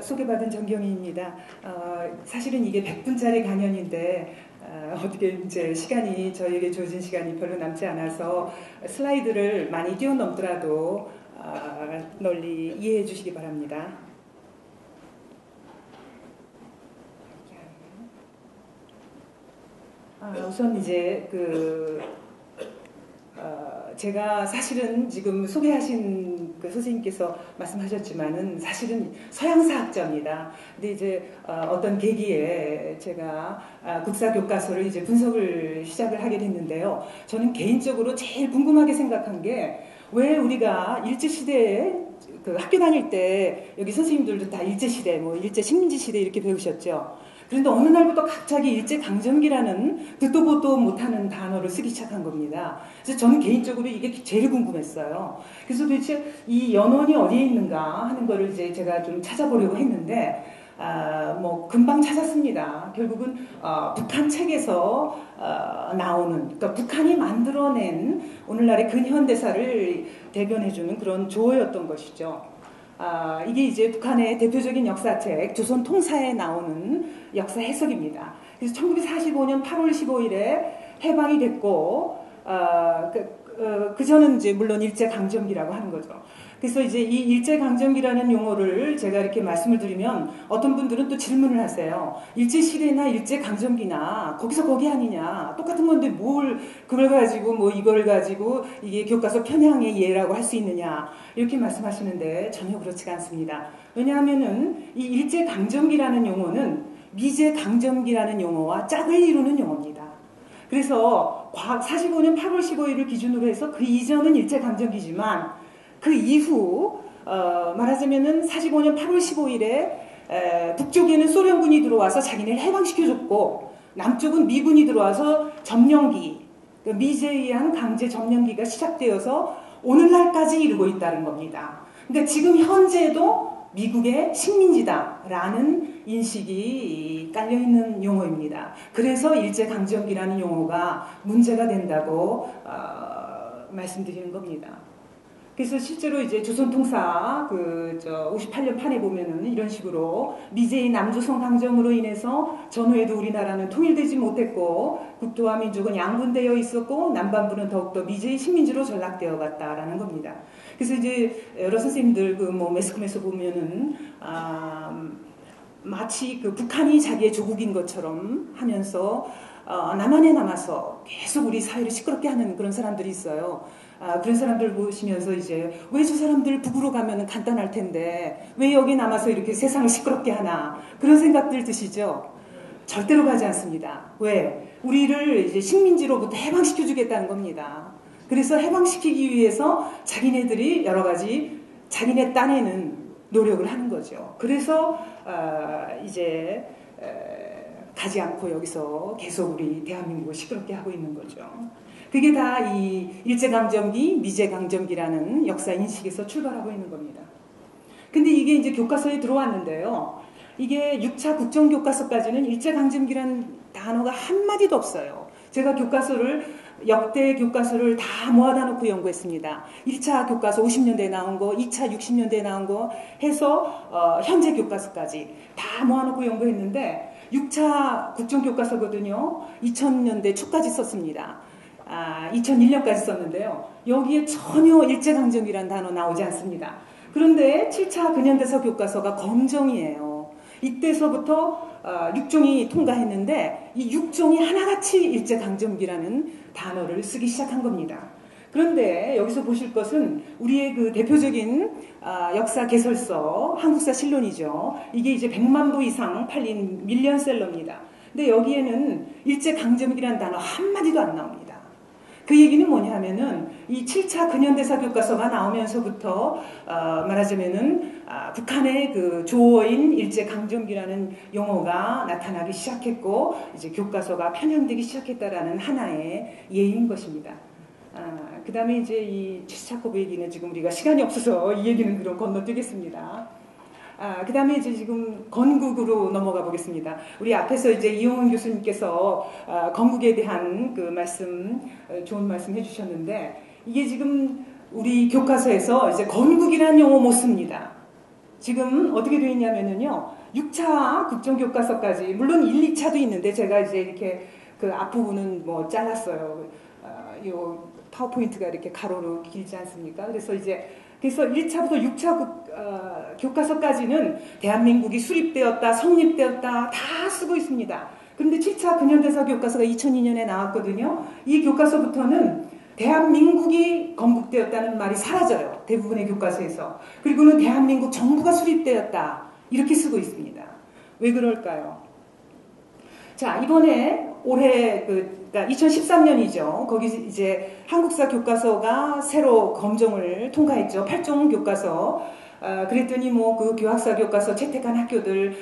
소개받은 정경희입니다. 사실은 이게 100분짜리 강연인데 어떻게 이제 시간이 저에게 주어진 시간이 별로 남지 않아서 슬라이드를 많이 뛰어넘더라도 널리 이해해 주시기 바랍니다. 우선 이제 제가 사실은 지금 소개하신 그 선생님께서 말씀하셨지만은 사실은 서양사학자입니다. 근데 이제 어떤 계기에 제가 국사 교과서를 이제 분석을 시작을 하게 됐는데요. 저는 개인적으로 제일 궁금하게 생각한 게 왜 우리가 일제시대에 그 학교 다닐 때 여기 선생님들도 다 일제시대, 뭐 일제식민지시대 이렇게 배우셨죠. 그런데 어느 날부터 갑자기 일제강점기라는 듣도 보도 못하는 단어를 쓰기 시작한 겁니다. 그래서 저는 개인적으로 이게 제일 궁금했어요. 그래서 도대체 이 연원이 어디에 있는가 하는 거를 이제 제가 좀 찾아보려고 했는데, 뭐 금방 찾았습니다. 결국은 북한 책에서 나오는, 그러니까 북한이 만들어낸 오늘날의 근현대사를 대변해주는 그런 조어였던 것이죠. 이게 이제 북한의 대표적인 역사책 조선 통사에 나오는 역사 해석입니다. 그래서 1945년 8월 15일에 해방이 됐고 그 전은 이제 물론 일제강점기라고 하는 거죠. 그래서 이제 이 일제강점기라는 용어를 제가 이렇게 말씀을 드리면 어떤 분들은 또 질문을 하세요. 일제시대나 일제강점기나 거기서 거기 아니냐. 똑같은 건데 뭘 그걸 가지고 뭐 이걸 가지고 이게 교과서 편향의 예라고 할 수 있느냐. 이렇게 말씀하시는데 전혀 그렇지가 않습니다. 왜냐하면은 이 일제강점기라는 용어는 미제강점기라는 용어와 짝을 이루는 용어입니다. 그래서 45년 8월 15일을 기준으로 해서 그 이전은 일제강점기지만 그 이후 말하자면은 45년 8월 15일에 북쪽에는 소련군이 들어와서 자기네를 해방시켜줬고 남쪽은 미군이 들어와서 점령기, 미제에 의한 강제 점령기가 시작되어서 오늘날까지 이르고 있다는 겁니다. 그러니까 지금 현재도 미국의 식민지다라는 인식이 깔려있는 용어입니다. 그래서 일제강점기라는 용어가 문제가 된다고 말씀드리는 겁니다. 그래서 실제로 이제 조선통사 58년 판에 보면은 이런 식으로 미제의 남조선 강점으로 인해서 전후에도 우리나라는 통일되지 못했고 국토와 민족은 양분되어 있었고 남반부는 더욱더 미제의 식민지로 전락되어 갔다라는 겁니다. 그래서 이제 여러 선생님들 매스컴에서 보면은 마치 그 북한이 자기의 조국인 것처럼 하면서 남한에 남아서 계속 우리 사회를 시끄럽게 하는 그런 사람들이 있어요. 그런 사람들 보시면서 이제 왜 저 사람들 북으로 가면 간단할 텐데 왜 여기 남아서 이렇게 세상을 시끄럽게 하나 그런 생각들 드시죠? 절대로 가지 않습니다. 왜? 우리를 이제 식민지로부터 해방시켜주겠다는 겁니다. 그래서 해방시키기 위해서 자기네들이 여러 가지 자기네 딴에는 노력을 하는 거죠. 그래서 이제 가지 않고 여기서 계속 우리 대한민국을 시끄럽게 하고 있는 거죠. 그게 다 이 일제강점기, 미제강점기라는 역사 인식에서 출발하고 있는 겁니다. 근데 이게 이제 교과서에 들어왔는데요. 이게 6차 국정교과서까지는 일제강점기라는 단어가 한마디도 없어요. 제가 역대 교과서를 다 모아다 놓고 연구했습니다. 1차 교과서 50년대에 나온 거, 2차 60년대에 나온 거 해서 현재 교과서까지 다 모아놓고 연구했는데 6차 국정교과서거든요. 2000년대 초까지 썼습니다. 2001년까지 썼는데요. 여기에 전혀 일제강점기라는 단어 나오지 않습니다. 그런데 7차 근현대사 교과서가 검정이에요. 이때서부터 6종이 통과했는데 이 6종이 하나같이 일제강점기라는 단어를 쓰기 시작한 겁니다. 그런데 여기서 보실 것은 우리의 그 대표적인 역사 개설서 한국사 실론이죠. 이게 이제 100만 부 이상 팔린 밀리언셀러입니다. 근데 여기에는 일제강점기라는 단어 한마디도 안 나옵니다. 그 얘기는 뭐냐 하면은 이 7차 근현대사 교과서가 나오면서부터 말하자면은 북한의 그 조어인 일제강점기라는 용어가 나타나기 시작했고 이제 교과서가 편향되기 시작했다라는 하나의 예인 것입니다. 그 다음에 이제 이 체스차코브 얘기는 지금 우리가 시간이 없어서 이 얘기는 그럼 건너뛰겠습니다. 그 다음에 이제 지금 건국으로 넘어가 보겠습니다. 우리 앞에서 이제 이용훈 교수님께서 건국에 대한 그 말씀, 좋은 말씀 해주셨는데 이게 지금 우리 교과서에서 이제 건국이라는 용어 못 씁니다. 지금 어떻게 되어 있냐면요. 6차 국정교과서까지, 물론 1, 2차도 있는데 제가 이제 이렇게 그 앞부분은 뭐 잘랐어요. 요 파워포인트가 이렇게 가로로 길지 않습니까? 그래서 1차부터 6차 교과서까지는 대한민국이 수립되었다, 성립되었다 다 쓰고 있습니다. 그런데 7차 근현대사 교과서가 2002년에 나왔거든요. 이 교과서부터는 대한민국이 건국되었다는 말이 사라져요. 대부분의 교과서에서. 그리고는 대한민국 정부가 수립되었다. 이렇게 쓰고 있습니다. 왜 그럴까요? 자, 이번에 올해 그러니까 2013년이죠. 거기 이제 한국사 교과서가 새로 검정을 통과했죠. 8종 교과서. 그랬더니 뭐 그 교학사 교과서 채택한 학교들,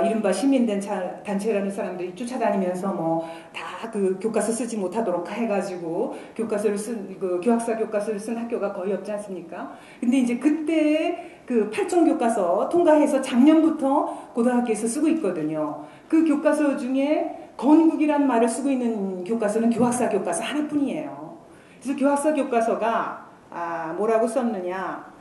이른바 시민단체라는 사람들이 쫓아다니면서 뭐 다 그 교과서 쓰지 못하도록 해가지고 그 교학사 교과서를 쓴 학교가 거의 없지 않습니까? 근데 이제 그때 그 8종 교과서 통과해서 작년부터 고등학교에서 쓰고 있거든요. 그 교과서 중에 건국이란 말을 쓰고 있는 교과서는 교학사 교과서 하나뿐이에요. 그래서 교학사 교과서가 뭐라고 썼느냐?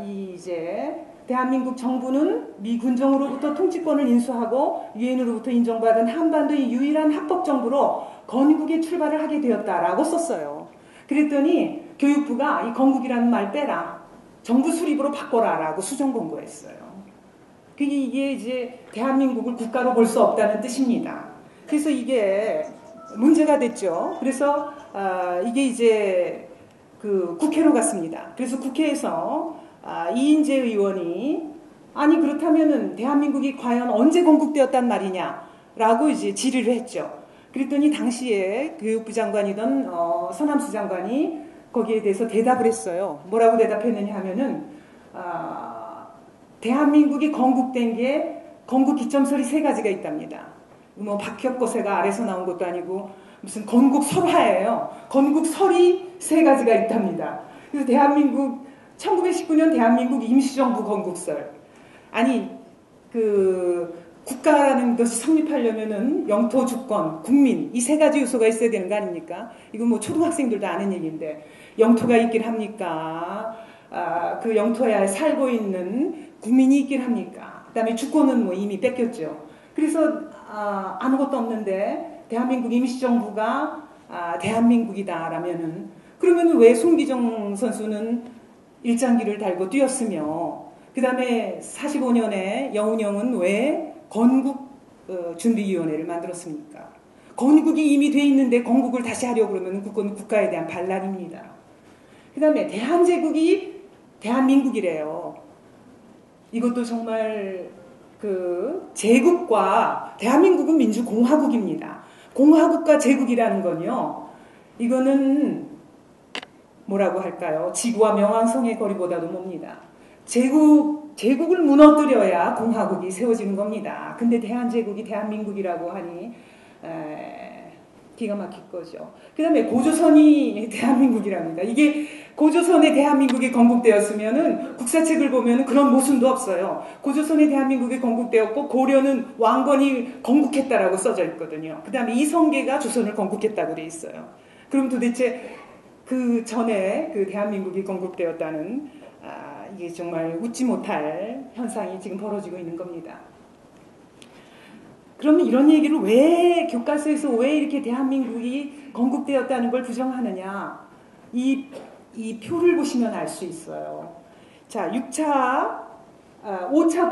이제 대한민국 정부는 미 군정으로부터 통치권을 인수하고 유엔으로부터 인정받은 한반도의 유일한 합법 정부로 건국의 출발을 하게 되었다라고 썼어요. 그랬더니 교육부가 이 건국이라는 말 빼라. 정부 수립으로 바꿔라라고 수정 권고했어요. 이게 이제 대한민국을 국가로 볼 수 없다는 뜻입니다. 그래서 이게 문제가 됐죠. 그래서 이게 이제 그 국회로 갔습니다. 그래서 국회에서 이인재 의원이 아니 그렇다면은 대한민국이 과연 언제 건국되었단 말이냐라고 이제 질의를 했죠. 그랬더니 당시에 교육부 장관이던 서남수 장관이 거기에 대해서 대답을 했어요. 뭐라고 대답했느냐 하면은 대한민국이 건국된 게 건국 기점설이 3가지가 있답니다. 뭐 박혁거세가 아래서 나온 것도 아니고 무슨 건국설화예요. 건국설이 3가지가 있답니다. 그래서 1919년 대한민국 임시정부 건국설. 아니 그 국가라는 것이 성립하려면은 영토, 주권, 국민 이 3가지 요소가 있어야 되는 거 아닙니까? 이거 뭐 초등학생들도 아는 얘기인데 영토가 있긴 합니까? 그 영토에 살고 있는 국민이 있긴 합니까? 그다음에 주권은 뭐 이미 뺏겼죠. 그래서 아무것도 없는데 대한민국 임시정부가 대한민국이다라면은 그러면 왜 송기정 선수는 일장기를 달고 뛰었으며 그 다음에 45년에 영운형은 왜 건국준비위원회를 만들었습니까? 건국이 이미 돼 있는데 건국을 다시 하려고 그러면 그건 국가에 대한 반란입니다. 그 다음에 대한제국이 대한민국이래요. 이것도 정말 그 제국과 대한민국은 민주공화국입니다. 공화국과 제국이라는 건요. 이거는 뭐라고 할까요? 지구와 명왕성의 거리보다도 멉니다. 제국을 무너뜨려야 공화국이 세워지는 겁니다. 근데 대한제국이 대한민국이라고 하니 기가 막힐 거죠. 그 다음에 고조선이 대한민국이랍니다. 이게 고조선의 대한민국이 건국되었으면은 국사책을 보면은 그런 모순도 없어요. 고조선의 대한민국이 건국되었고 고려는 왕건이 건국했다라고 써져 있거든요. 그 다음에 이성계가 조선을 건국했다고 돼 있어요. 그럼 도대체 그 전에 그 대한민국이 건국되었다는 이게 정말 웃지 못할 현상이 지금 벌어지고 있는 겁니다. 그러면 이런 얘기를 왜 교과서에서 왜 이렇게 대한민국이 건국되었다는 걸 부정하느냐? 이 표를 보시면 알 수 있어요. 자, 5차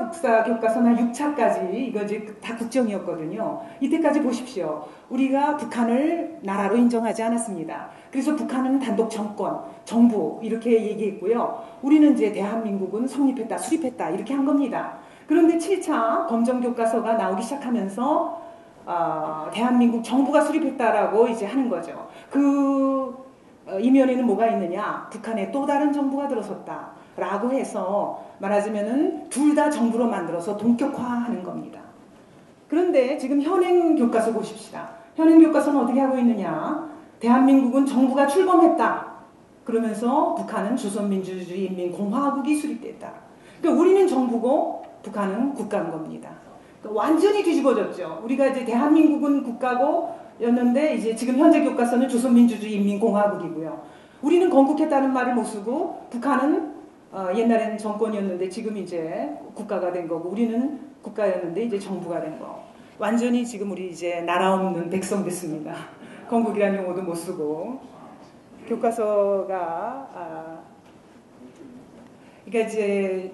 국사 교과서나 6차까지 이거 이제 다 국정이었거든요. 이때까지 보십시오. 우리가 북한을 나라로 인정하지 않았습니다. 그래서 북한은 단독 정권, 정부 이렇게 얘기했고요. 우리는 이제 대한민국은 성립했다, 수립했다 이렇게 한 겁니다. 그런데 7차 검정 교과서가 나오기 시작하면서 대한민국 정부가 수립했다라고 이제 하는 거죠. 그 이면에는 뭐가 있느냐? 북한에 또 다른 정부가 들어섰다라고 해서 말하자면은 둘 다 정부로 만들어서 동격화하는 겁니다. 그런데 지금 현행 교과서 보십시다. 현행 교과서는 어떻게 하고 있느냐? 대한민국은 정부가 출범했다. 그러면서 북한은 조선민주주의인민공화국이 수립됐다. 그러니까 우리는 정부고 북한은 국가인 겁니다. 그러니까 완전히 뒤집어졌죠. 우리가 이제 대한민국은 국가고 였는데 이제 지금 현재 교과서는 조선민주주의인민공화국이고요. 우리는 건국했다는 말을 못 쓰고 북한은 옛날에는 정권이었는데 지금 이제 국가가 된 거고 우리는 국가였는데 이제 정부가 된 거. 완전히 지금 우리 이제 나라 없는 백성 됐습니다. 건국이라는 용어도 못 쓰고 교과서가 그러니까 이제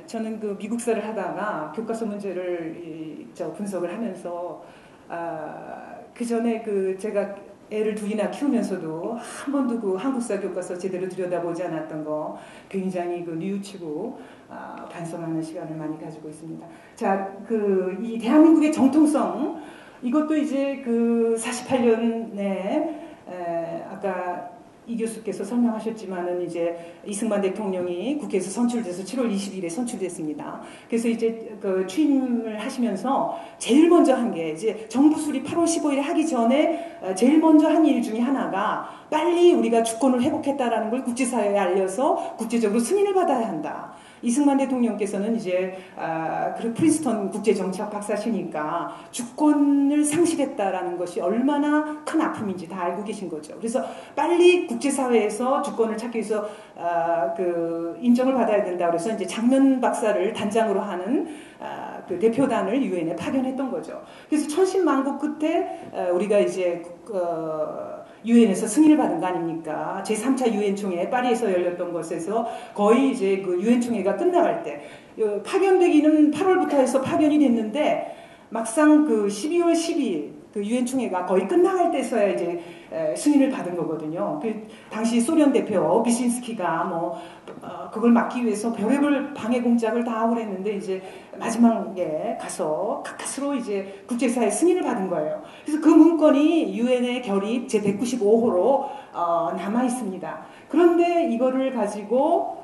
저는 그 미국사를 하다가 교과서 문제를 분석을 하면서 그 전에 그 제가 애를 둘이나 키우면서도 한 번도 그 한국사 교과서 제대로 들여다보지 않았던 거 굉장히 그 뉘우치고 반성하는 시간을 많이 가지고 있습니다. 자, 그 이 대한민국의 정통성 이것도 이제 그 48년에 아까 이 교수께서 설명하셨지만은 이제 이승만 대통령이 국회에서 선출돼서 7월 20일에 선출됐습니다. 그래서 이제 그 취임을 하시면서 제일 먼저 한 게 이제 정부 수립 8월 15일에 하기 전에 제일 먼저 한 일 중에 하나가 빨리 우리가 주권을 회복했다라는 걸 국제사회에 알려서 국제적으로 승인을 받아야 한다. 이승만 대통령께서는 이제 그 프린스턴 국제정치학 박사시니까 주권을 상실했다라는 것이 얼마나 큰 아픔인지 다 알고 계신 거죠. 그래서 빨리 국제사회에서 주권을 찾기 위해서 그 인정을 받아야 된다. 그래서 이제 장면 박사를 단장으로 하는 그 대표단을 유엔에 파견했던 거죠. 그래서 천신만고 끝에 우리가 이제 유엔에서 승인을 받은 거 아닙니까? 제3차 유엔 총회 파리에서 열렸던 것에서 거의 이제 그 유엔 총회가 끝나갈 때 파견되기는 8월부터 해서 파견이 됐는데 막상 그 12월 12일 그 유엔 총회가 거의 끝나갈 때서야 이제 승인을 받은 거거든요. 그 당시 소련 대표 비신스키가 뭐 그걸 막기 위해서 별의별 방해 공작을 다 하고 그랬는데 이제 마지막에 가서 가까스로 이제 국제사회 승인을 받은 거예요. 그래서 그 문건이 유엔의 결의 제 195호로 남아 있습니다. 그런데 이거를 가지고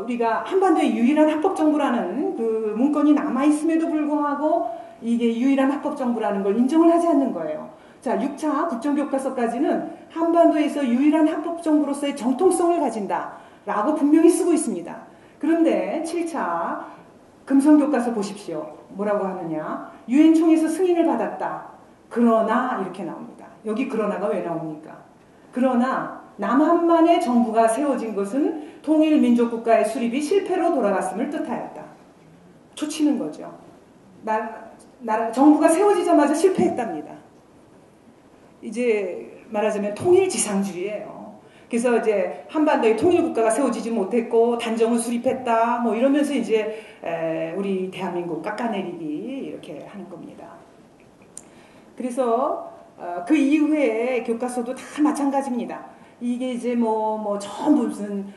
우리가 한반도의 유일한 합법정부라는 그 문건이 남아 있음에도 불구하고 이게 유일한 합법정부라는 걸 인정을 하지 않는 거예요. 자, 6차 국정교과서까지는 한반도에서 유일한 합법정부로서의 정통성을 가진다라고 분명히 쓰고 있습니다. 그런데 7차 금성교과서 보십시오. 뭐라고 하느냐. 유엔 총회에서 승인을 받았다. 그러나 이렇게 나옵니다. 여기 그러나가 왜 나옵니까? 그러나 남한만의 정부가 세워진 것은 통일민족국가의 수립이 실패로 돌아갔음을 뜻하였다. 초치는 거죠. 정부가 세워지자마자 실패했답니다. 이제 말하자면 통일지상주의예요. 그래서 이제 한반도에 통일국가가 세워지지 못했고 단정을 수립했다 뭐 이러면서 이제 우리 대한민국 깎아내리기 이렇게 하는 겁니다. 그래서 그 이후에 교과서도 다 마찬가지입니다. 이게 이제 뭐 전부 무슨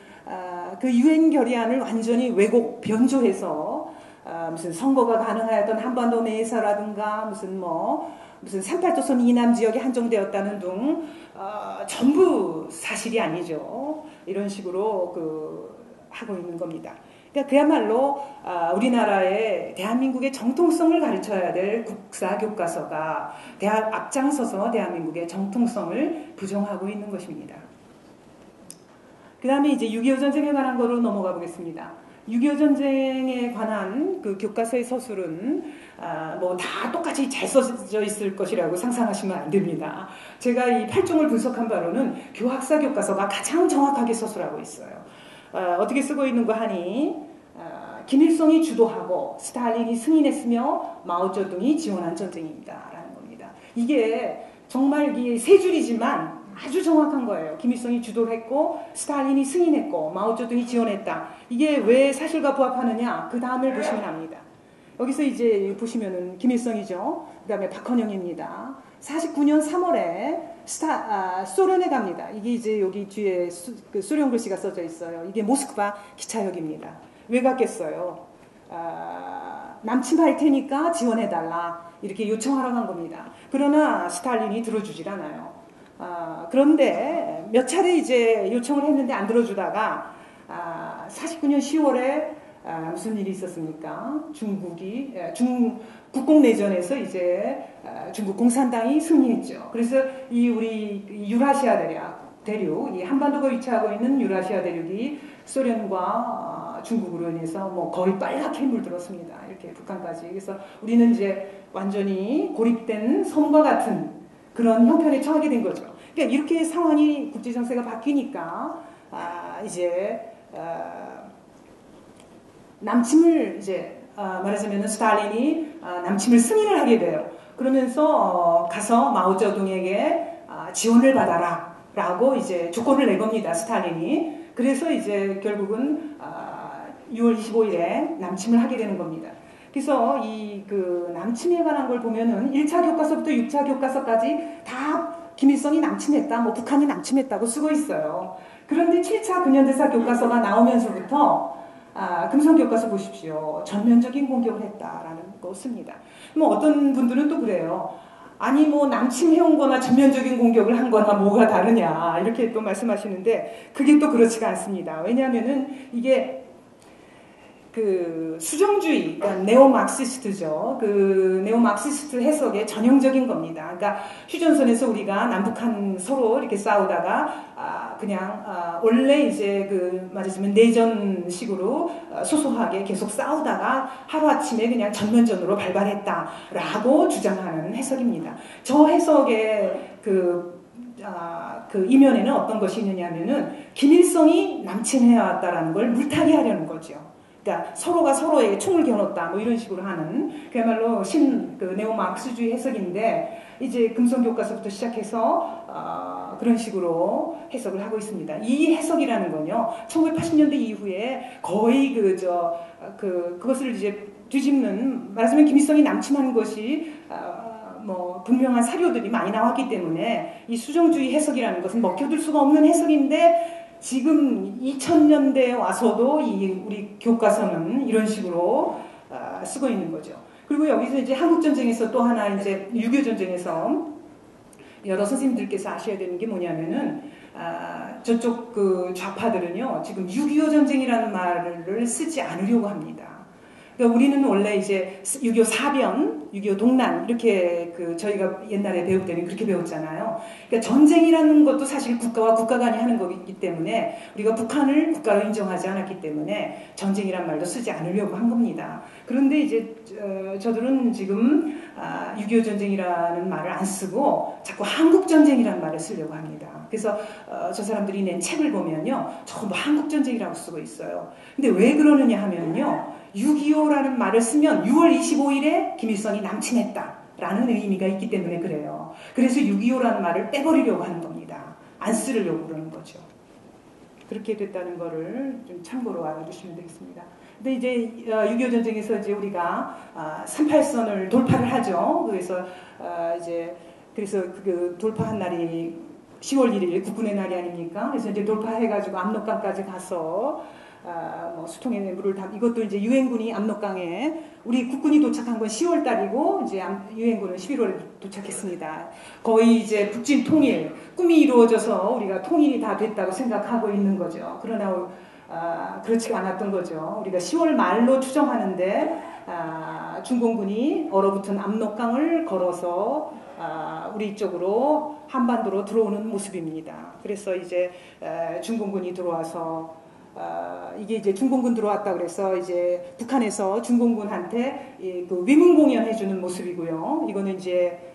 그 유엔 결의안을 완전히 왜곡 변조해서 무슨 선거가 가능하였던 한반도 내에서라든가 무슨 38도선 이남 지역에 한정되었다는 등 전부 사실이 아니죠. 이런 식으로 하고 있는 겁니다. 그러니까 그야말로 우리나라의 대한민국의 정통성을 가르쳐야 될 국사 교과서가 앞장서서 대한민국의 정통성을 부정하고 있는 것입니다. 그 다음에 이제 6.25 전쟁에 관한 거로 넘어가 보겠습니다. 6.25 전쟁에 관한 그 교과서의 서술은 뭐 다 똑같이 잘 써져 있을 것이라고 상상하시면 안 됩니다. 제가 이 8종을 분석한 바로는 교학사 교과서가 가장 정확하게 서술하고 있어요. 어떻게 쓰고 있는 거 하니 김일성이 주도하고 스탈린이 승인했으며 마오쩌둥이 지원한 전쟁입니다. 라는 겁니다. 이게 정말 세 줄이지만 아주 정확한 거예요. 김일성이 주도를 했고 스탈린이 승인했고 마오쩌둥이 지원했다. 이게 왜 사실과 부합하느냐? 그 다음을 보시면 압니다. 여기서 이제 보시면은 김일성이죠. 그 다음에 박헌영입니다. 49년 3월에 소련에 갑니다. 이게 이제 여기 뒤에 소련 글씨가 써져 있어요. 이게 모스크바 기차역입니다. 왜 갔겠어요? 남침할 테니까 지원해달라. 이렇게 요청하러 간 겁니다. 그러나 스탈린이 들어주질 않아요. 그런데 몇 차례 이제 요청을 했는데 안 들어주다가 49년 10월에 무슨 일이 있었습니까? 국공내전에서 이제 중국 공산당이 승리했죠. 그래서 이 우리 유라시아 대륙, 이 한반도가 위치하고 있는 유라시아 대륙이 소련과 중국으로 인해서 뭐 거의 빨갛게 물들었습니다. 이렇게 북한까지. 그래서 우리는 이제 완전히 고립된 섬과 같은 그런 형편에 처하게 된 거죠. 그러니까 이렇게 상황이 국제 정세가 바뀌니까 이제 남침을 이제 말하자면 스탈린이 남침을 승인을 하게 돼요. 그러면서 가서 마오쩌둥에게 지원을 받아라 라고 이제 조건을 내겁니다. 스탈린이. 그래서 이제 결국은 6월 25일에 남침을 하게 되는 겁니다. 그래서 이 그 남침에 관한 걸 보면은 1차 교과서부터 6차 교과서까지 다 김일성이 남침했다, 뭐 북한이 남침했다고 쓰고 있어요. 그런데 7차 근현대사 교과서가 나오면서부터 금성 교과서 보십시오. 전면적인 공격을 했다라는 거 씁니다. 뭐 어떤 분들은 또 그래요. 아니 뭐 남침해온 거나 전면적인 공격을 한 거나 뭐가 다르냐 이렇게 또 말씀하시는데 그게 또 그렇지가 않습니다. 왜냐하면은 이게 그 수정주의, 그러니까 네오막시스트죠. 그 네오막시스트 해석의 전형적인 겁니다. 그러니까 휴전선에서 우리가 남북한 서로 이렇게 싸우다가 그냥 원래 이제 그 말하자면 내전식으로 소소하게 계속 싸우다가 하루아침에 그냥 전면전으로 발발했다라고 주장하는 해석입니다. 저 해석의 그 이면에는 어떤 것이 있느냐면은 김일성이 남침해왔다라는 걸 물타기 하려는 거죠. 그러니까 서로가 서로에게 총을 겨눴다 뭐 이런 식으로 하는 그야말로 그 네오마르크스주의 해석인데 이제 금성 교과서부터 시작해서 그런 식으로 해석을 하고 있습니다. 이 해석이라는 건요 1980년대 이후에 거의 그것을 이제 뒤집는 말하자면 김일성이 남침한 것이 뭐 분명한 사료들이 많이 나왔기 때문에 이 수정주의 해석이라는 것은 먹혀들 수가 없는 해석인데. 지금 2000년대에 와서도 우리 교과서는 이런 식으로 쓰고 있는 거죠. 그리고 여기서 이제 한국전쟁에서 또 하나 이제 6.25 전쟁에서 여러 선생님들께서 아셔야 되는 게 뭐냐면은 저쪽 그 좌파들은요 지금 6.25 전쟁이라는 말을 쓰지 않으려고 합니다. 그러니까 우리는 원래 이제 6.25 사변, 6.25 동란 이렇게 그 저희가 옛날에 배울 때는 그렇게 배웠잖아요. 그러니까 전쟁이라는 것도 사실 국가와 국가 간이 하는 거기 때문에 우리가 북한을 국가로 인정하지 않았기 때문에 전쟁이란 말도 쓰지 않으려고 한 겁니다. 그런데 이제 저들은 지금 6.25 전쟁이라는 말을 안 쓰고 자꾸 한국 전쟁이라는 말을 쓰려고 합니다. 그래서 저 사람들이 낸 책을 보면요, 전부 한국 전쟁이라고 쓰고 있어요. 근데 왜 그러느냐 하면요. 6.25라는 말을 쓰면 6월 25일에 김일성이 남침했다라는 의미가 있기 때문에 그래요. 그래서 6.25라는 말을 빼버리려고 하는 겁니다. 안 쓰려고 그러는 거죠. 그렇게 됐다는 거를 좀 참고로 알아두시면 되겠습니다. 근데 이제 6.25 전쟁에서 이제 우리가 38선을 돌파를 하죠. 그래서 그래서 그 돌파한 날이 10월 1일 국군의 날이 아닙니까? 그래서 이제 돌파해가지고 압록강까지 가서 뭐 수통에 물을 이것도 이제 유엔군이 압록강에 우리 국군이 도착한 건 10월 달이고 이제 유엔군은 11월에 도착했습니다. 거의 이제 북진 통일 꿈이 이루어져서 우리가 통일이 다 됐다고 생각하고 있는 거죠. 그러나 그렇지가 않았던 거죠. 우리가 10월 말로 추정하는데 중공군이 얼어붙은 압록강을 걸어서 우리 쪽으로 한반도로 들어오는 모습입니다. 그래서 이제 중공군이 들어와서 이게 이제 중공군 들어왔다 그래서 이제 북한에서 중공군한테 그 위문 공연 해주는 모습이고요. 이거는 이제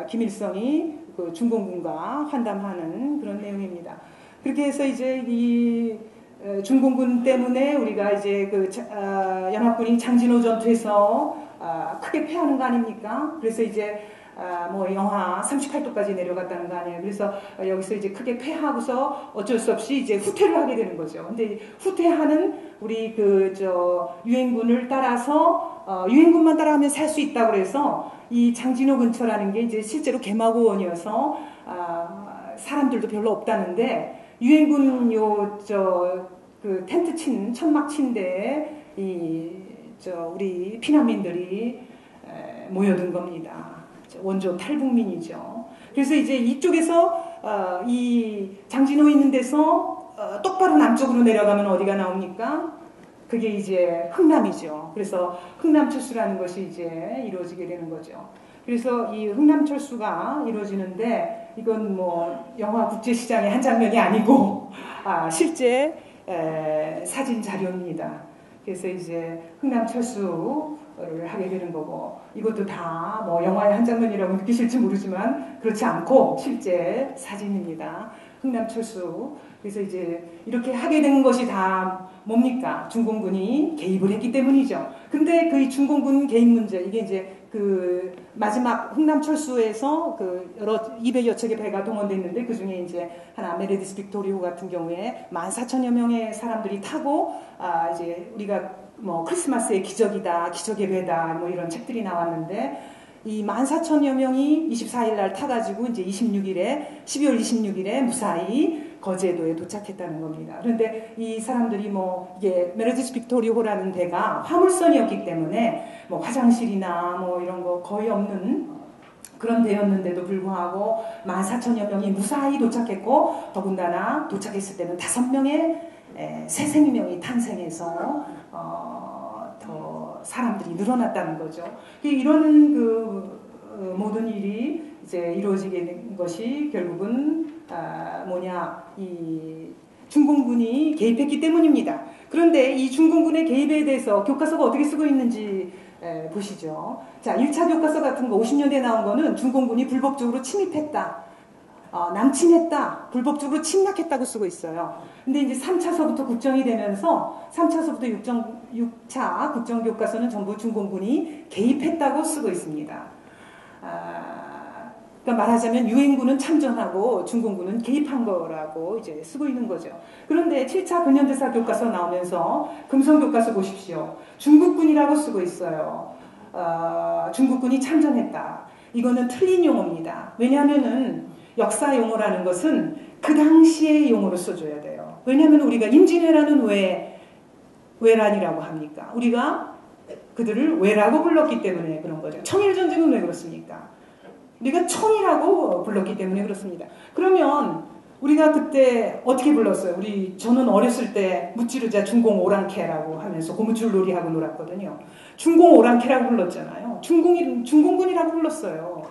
김일성이 그 중공군과 환담하는 그런 내용입니다. 그렇게 해서 이제 이 중공군 때문에 우리가 이제 그 연합군이 장진호 전투에서 크게 패하는 거 아닙니까? 그래서 이제 뭐 영하 38도까지 내려갔다는 거 아니에요. 그래서 여기서 이제 크게 패하고서 어쩔 수 없이 이제 후퇴를 하게 되는 거죠. 근데 후퇴하는 우리 유엔군을 따라서 유엔군만 따라가면 살 수 있다고 그래서 이 장진호 근처라는 게 이제 실제로 개마고원이어서 사람들도 별로 없다는데 유엔군 그 텐트 친 천막 친 데에 우리 피난민들이 모여든 겁니다. 원조 탈북민이죠. 그래서 이제 이쪽에서 이 장진호 있는 데서 똑바로 남쪽으로 내려가면 어디가 나옵니까? 그게 이제 흥남이죠. 그래서 흥남철수라는 것이 이제 이루어지게 되는 거죠. 그래서 이 흥남철수가 이루어지는데 이건 뭐 영화 국제시장의 한 장면이 아니고 실제 사진 자료입니다. 그래서 이제 흥남철수 하게 되는 거고, 이것도 다 뭐 영화의 한 장면이라고 느끼실지 모르지만 그렇지 않고 실제 사진입니다. 흥남철수. 그래서 이제 이렇게 하게 된 것이 다 뭡니까? 중공군이 개입을 했기 때문이죠. 근데 그 중공군 개입 문제, 이게 이제 그 마지막 흥남철수에서 그 여러 200여 척의 배가 동원됐는데, 그 중에 이제 하나 메르디스 빅토리호 같은 경우에 14,000여 명의 사람들이 타고, 이제 우리가 뭐 크리스마스의 기적이다, 기적의 배다, 뭐 이런 책들이 나왔는데, 이 14,000여 명이 24일 날 타가지고 이제 12월 26일에 무사히 거제도에 도착했다는 겁니다. 그런데 이 사람들이 뭐 이게 메르디스 빅토리호라는 배가 화물선이었기 때문에 뭐 화장실이나 뭐 이런 거 거의 없는 그런 배였는데도 불구하고 14,000여 명이 무사히 도착했고, 더군다나 도착했을 때는 5명의 새 생명이 탄생해서 더 사람들이 늘어났다는 거죠. 이런 그 모든 일이 이제 이루어지게 된 것이 결국은 이 중공군이 개입했기 때문입니다. 그런데 이 중공군의 개입에 대해서 교과서가 어떻게 쓰고 있는지 보시죠. 자, 1차 교과서 같은 거 50년대에 나온 거는 중공군이 불법적으로 침입했다, 남침했다, 불법적으로 침략했다고 쓰고 있어요. 근데 이제 3차서부터 국정이 되면서 3차서부터 6차 국정교과서는 전부 중공군이 개입했다고 쓰고 있습니다. 그러니까 말하자면 유엔군은 참전하고 중공군은 개입한 거라고 이제 쓰고 있는 거죠. 그런데 7차 근현대사 교과서 나오면서 금성교과서 보십시오. 중국군이라고 쓰고 있어요. 중국군이 참전했다. 이거는 틀린 용어입니다. 왜냐하면은 역사 용어라는 것은 그 당시의 용어로 써줘야 돼요. 왜냐하면 우리가 임진왜란은 왜 왜란이라고 합니까? 우리가 그들을 왜라고 불렀기 때문에 그런 거죠. 청일전쟁은 왜 그렇습니까? 우리가 청이라고 불렀기 때문에 그렇습니다. 그러면 우리가 그때 어떻게 불렀어요? 저는 어렸을 때 무찌르자 중공 오랑캐라고 하면서 고무줄놀이하고 놀았거든요. 중공 오랑캐라고 불렀잖아요. 중공군이라고 불렀어요.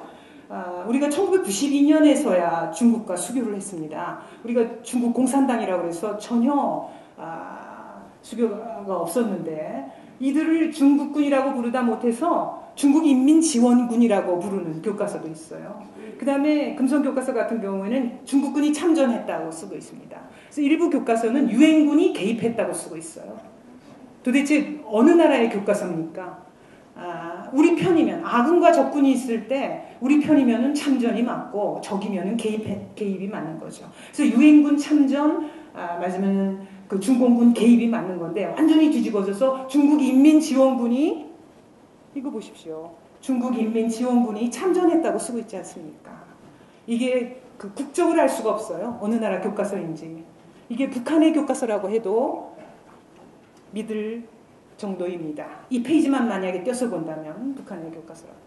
우리가 1992년에서야 중국과 수교를 했습니다. 우리가 중국 공산당이라고 해서 전혀 수교가 없었는데, 이들을 중국군이라고 부르다 못해서 중국인민지원군이라고 부르는 교과서도 있어요. 그 다음에 금성교과서 같은 경우에는 중국군이 참전했다고 쓰고 있습니다. 그래서 일부 교과서는 유엔군이 개입했다고 쓰고 있어요. 도대체 어느 나라의 교과서입니까? 우리 편이면, 아군과 적군이 있을 때 우리 편이면은 참전이 맞고 적이면은 개입이 맞는 거죠. 그래서 유엔군 참전, 맞으면 그 중공군 개입이 맞는 건데, 완전히 뒤집어져서 중국인민지원군이, 이거 보십시오. 중국인민지원군이 참전했다고 쓰고 있지 않습니까? 이게 그 국적을 알 수가 없어요. 어느 나라 교과서인지. 이게 북한의 교과서라고 해도 믿을 정도입니다. 이 페이지만 만약에 떼서 본다면 북한의 교과서라고.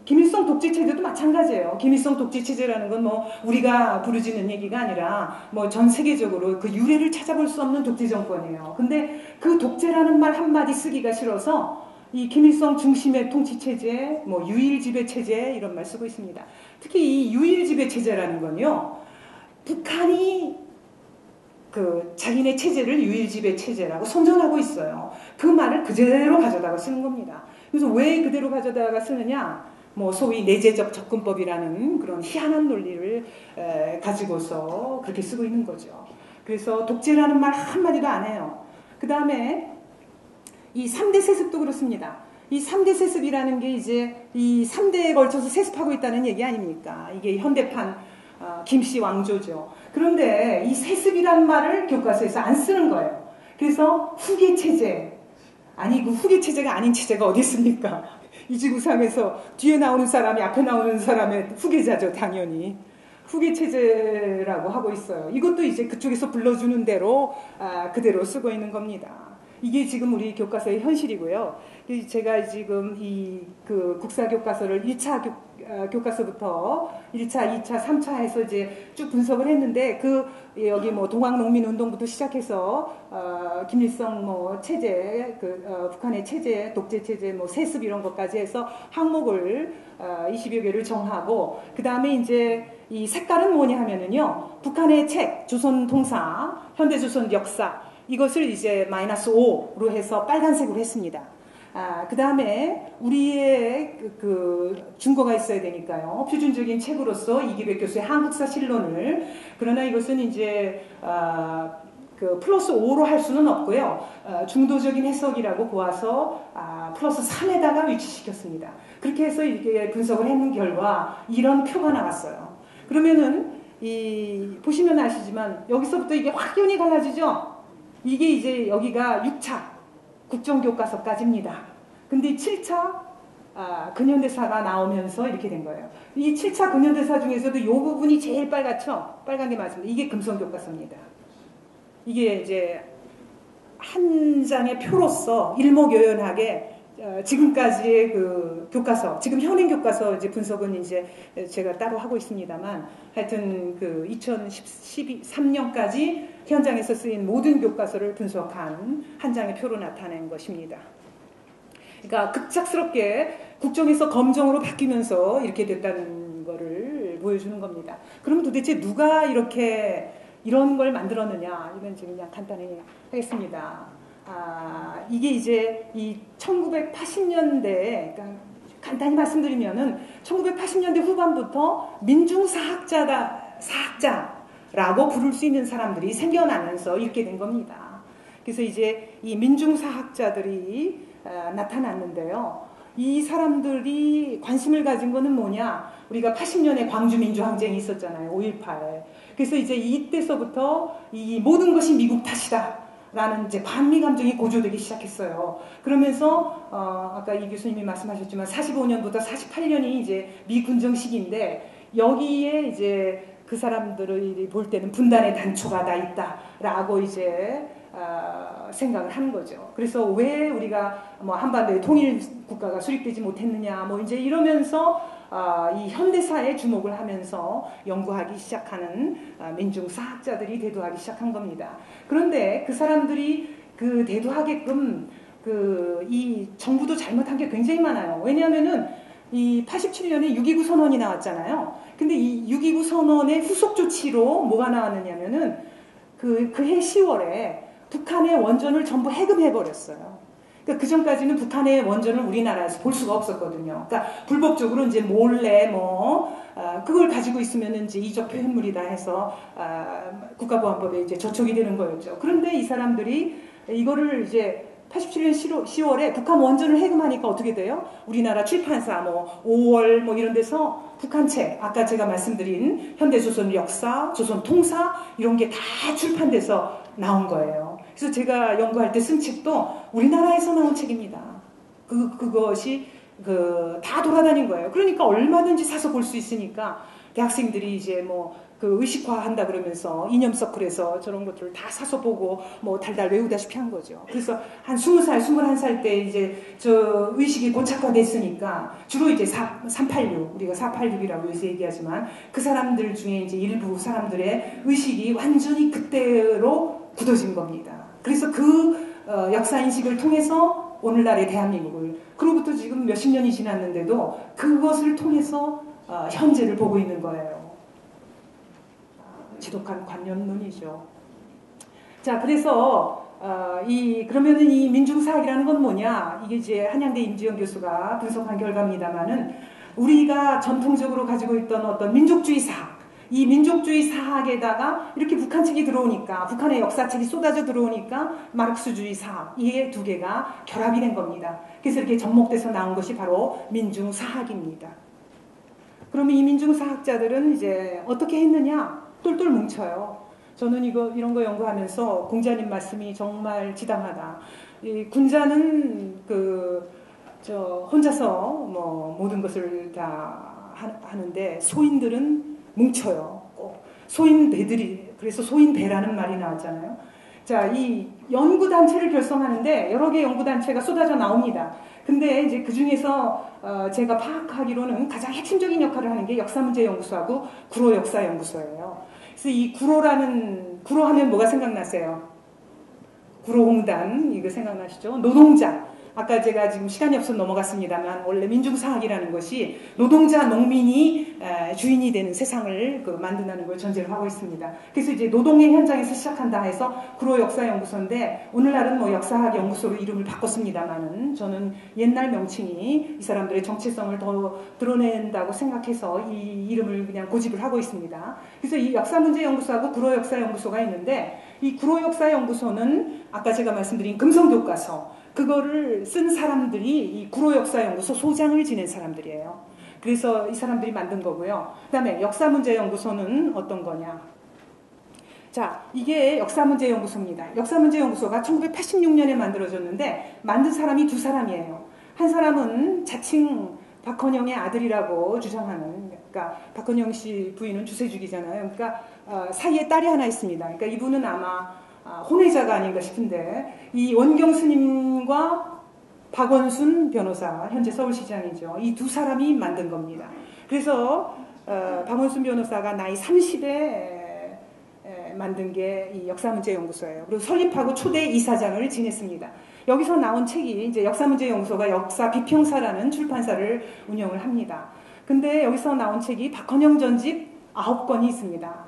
김일성 독재체제도 마찬가지예요. 김일성 독재체제라는 건 뭐 우리가 부르지는 얘기가 아니라 뭐 전 세계적으로 그 유래를 찾아볼 수 없는 독재 정권이에요. 근데 그 독재라는 말 한마디 쓰기가 싫어서 이 김일성 중심의 통치체제, 뭐 유일지배체제 이런 말 쓰고 있습니다. 특히 이 유일지배체제라는 건요, 북한이 그 자기네 체제를 유일지배체제라고 선전하고 있어요. 그 말을 그대로 가져다가 쓰는 겁니다. 그래서 왜 그대로 가져다가 쓰느냐? 뭐 소위 내재적 접근법이라는 그런 희한한 논리를 가지고서 그렇게 쓰고 있는 거죠. 그래서 독재라는 말 한마디도 안 해요. 그 다음에 이 3대 세습도 그렇습니다. 이 3대 세습이라는 게 이제 이 3대에 걸쳐서 세습하고 있다는 얘기 아닙니까? 이게 현대판 김씨 왕조죠. 그런데 이 세습이란 말을 교과서에서 안 쓰는 거예요. 그래서 후계체제, 아니고 후계체제가 아닌 체제가 어디 있습니까? 이 지구상에서 뒤에 나오는 사람이 앞에 나오는 사람의 후계자죠, 당연히. 후계체제라고 하고 있어요. 이것도 이제 그쪽에서 불러주는 대로 그대로 쓰고 있는 겁니다. 이게 지금 우리 교과서의 현실이고요. 제가 지금 그 국사교과서를 1차 교과서부터 1차, 2차, 3차 해서 이제 쭉 분석을 했는데, 여기 뭐 동학농민운동부터 시작해서, 김일성 뭐 체제, 북한의 체제, 독재체제, 뭐 세습 이런 것까지 해서 항목을, 20여 개를 정하고, 그 다음에 이제 이 색깔은 뭐냐 하면은요, 북한의 책, 조선 통사, 현대조선 역사, 이것을 이제 -5로 해서 빨간색으로 했습니다. 그 다음에 우리의 그 준거가 있어야 되니까요. 표준적인 책으로서 이기백 교수의 한국사 실론을, 그러나 이것은 이제 그 플러스 5로 할 수는 없고요. 중도적인 해석이라고 보아서 플러스 3에다가 위치시켰습니다. 그렇게 해서 이렇게 분석을 해놓은 결과 이런 표가 나왔어요. 그러면은 보시면 아시지만 여기서부터 이게 확연히 달라지죠. 이게 이제 여기가 6차 국정교과서까지입니다. 근데 7차 근현대사가 나오면서 이렇게 된 거예요. 이 7차 근현대사 중에서도 이 부분이 제일 빨갛죠. 빨간 게 맞습니다. 이게 금성교과서입니다. 이게 이제 한 장의 표로서 일목요연하게 지금까지의 그 교과서, 지금 현행 교과서 이제 분석은 이제 제가 따로 하고 있습니다만, 하여튼 그 2013년까지 현장에서 쓰인 모든 교과서를 분석한 한 장의 표로 나타낸 것입니다. 그러니까 급작스럽게 국정에서 검정으로 바뀌면서 이렇게 됐다는 거를 보여주는 겁니다. 그럼 도대체 누가 이런 걸 만들었느냐? 이건 지금 그냥 간단히 하겠습니다. 이게 이제 이 1980년대, 그러니까 간단히 말씀드리면은 1980년대 후반부터 사학자라고 부를 수 있는 사람들이 생겨나면서 이렇게 된 겁니다. 그래서 이제 이 민중사학자들이 나타났는데요. 이 사람들이 관심을 가진 거는 뭐냐? 우리가 80년에 광주민주항쟁이 있었잖아요. 5.18. 그래서 이제 이때서부터 이 모든 것이 미국 탓이다 라는 이제 반미 감정이 고조되기 시작했어요. 그러면서 아까 이 교수님이 말씀하셨지만 45년부터 48년이 이제 미군정 시기인데, 여기에 이제 그 사람들이 볼 때는 분단의 단초가 다 있다라고 이제 생각을 하는 거죠. 그래서 왜 우리가 뭐 한반도의 통일 국가가 수립되지 못했느냐, 뭐 이제 이러면서 이 현대사에 주목을 하면서 연구하기 시작하는 민중사학자들이 대두하기 시작한 겁니다. 그런데 그 사람들이 그 대두하게끔 이 정부도 잘못한 게 굉장히 많아요. 왜냐하면은 이 87년에 6.29 선언이 나왔잖아요. 근데 이 6.29 선언의 후속 조치로 뭐가 나왔느냐면은 그해 10월에 북한의 원전을 전부 해금해버렸어요. 그러니까 그 전까지는 북한의 원전을 우리나라에서 볼 수가 없었거든요. 그러니까 불법적으로 이제 몰래 그걸 가지고 있으면 이제 이적 표현물이다 해서 국가보안법에 이제 저촉이 되는 거였죠. 그런데 이 사람들이 이거를 이제 87년 10월에 북한 원전을 해금하니까 어떻게 돼요? 우리나라 출판사 5월 이런 데서 북한 책, 아까 제가 말씀드린 현대조선 역사, 조선 통사 이런 게 다 출판돼서 나온 거예요. 그래서 제가 연구할 때 쓴 책도 우리나라에서 나온 책입니다. 그것이 다 돌아다닌 거예요. 그러니까 얼마든지 사서 볼 수 있으니까 대학생들이 이제 그 의식화한다 그러면서 이념 서클에서 저런 것들을 다 사서 보고 달달 외우다시피 한 거죠. 그래서 한 20살, 21살 때 이제 저 의식이 고착화됐으니까 주로 이제 386, 우리가 486이라고 요새 얘기하지만 그 사람들 중에 이제 일부 사람들의 의식이 완전히 그때로 굳어진 겁니다. 그래서 그 역사인식을 통해서 오늘날의 대한민국을, 그로부터 지금 몇십 년이 지났는데도 그것을 통해서 현재를 보고 있는 거예요. 지독한 관념론이죠. 자, 그래서 그러면은 이 민중사학이라는 건 뭐냐? 이게 이제 한양대 임지영 교수가 분석한 결과입니다만은, 우리가 전통적으로 가지고 있던 어떤 민족주의 사학, 이 민족주의 사학에다가 이렇게 북한 책이 들어오니까, 북한의 역사책이 쏟아져 들어오니까 마르크스주의 사학, 이게 두 개가 결합이 된 겁니다. 그래서 이렇게 접목돼서 나온 것이 바로 민중사학입니다. 그러면 이 민중사학자들은 이제 어떻게 했느냐? 똘똘 뭉쳐요. 저는 이런 거 연구하면서 공자님 말씀이 정말 지당하다. 이 군자는 혼자서 모든 것을 다 하는데 소인들은 뭉쳐요. 꼭 소인배들이, 그래서 소인배라는 말이 나왔잖아요. 자, 이 연구단체를 결성하는데 여러 개의 연구단체가 쏟아져 나옵니다. 근데 이제 그 중에서 제가 파악하기로는 가장 핵심적인 역할을 하는 게 역사문제연구소하고 구로역사연구소예요. 그래서 이 구로 하면 뭐가 생각나세요? 구로공단, 이거 생각나시죠? 노동자. 아까 제가 지금 시간이 없어 넘어갔습니다만 원래 민중사학이라는 것이 노동자, 농민이 주인이 되는 세상을 만든다는 걸 전제로 하고 있습니다. 그래서 이제 노동의 현장에서 시작한다 해서 구로역사연구소인데 오늘날은 뭐 역사학연구소로 이름을 바꿨습니다만은 저는 옛날 명칭이 이 사람들의 정체성을 더 드러낸다고 생각해서 이 이름을 그냥 고집을 하고 있습니다. 그래서 이 역사문제연구소하고 구로역사연구소가 있는데 이 구로역사연구소는 아까 제가 말씀드린 금성교과서 그거를 쓴 사람들이 이 구로역사연구소 소장을 지낸 사람들이에요. 그래서 이 사람들이 만든 거고요. 그 다음에 역사문제연구소는 어떤 거냐. 자, 이게 역사문제연구소입니다. 역사문제연구소가 1986년에 만들어졌는데 만든 사람이 두 사람이에요. 한 사람은 자칭 박헌영의 아들이라고 주장하는, 그러니까 박헌영 씨 부인은 주세죽이잖아요. 그러니까 사이에 딸이 하나 있습니다. 그러니까 이분은 아마 혼외자가 아닌가 싶은데 이 원경 스님과 박원순 변호사, 현재 서울시장이죠. 이 두 사람이 만든 겁니다. 그래서 박원순 변호사가 나이 30에 만든 게 이 역사문제연구소예요. 그리고 설립하고 초대 이사장을 지냈습니다. 여기서 나온 책이 이제 역사문제연구소가 역사비평사라는 출판사를 운영을 합니다. 근데 여기서 나온 책이 박헌영 전집 9권이 있습니다.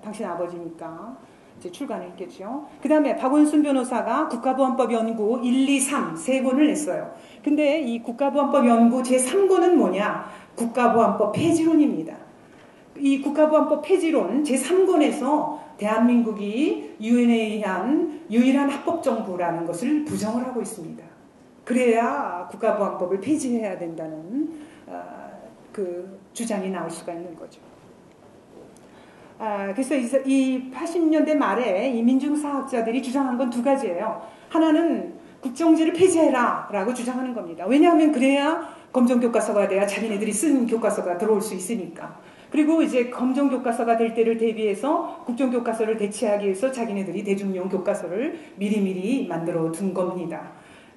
당신 아버지니까 이제 출간을 했겠죠. 그 다음에 박원순 변호사가 국가보안법 연구 1, 2, 3 세 권을 냈어요. 근데 이 국가보안법 연구 제3권은 뭐냐? 국가보안법 폐지론입니다. 이 국가보안법 폐지론 제3권에서 대한민국이 유엔에 의한 유일한 합법정부라는 것을 부정을 하고 있습니다. 그래야 국가보안법을 폐지해야 된다는 그 주장이 나올 수가 있는 거죠. 그래서 이 80년대 말에 이 민중사학자들이 주장한 건 두 가지예요. 하나는 국정제를 폐지해라 라고 주장하는 겁니다. 왜냐하면 그래야 검정교과서가 돼야 자기네들이 쓴 교과서가 들어올 수 있으니까. 그리고 이제 검정교과서가 될 때를 대비해서 국정교과서를 대체하기 위해서 자기네들이 대중용 교과서를 미리미리 만들어 둔 겁니다.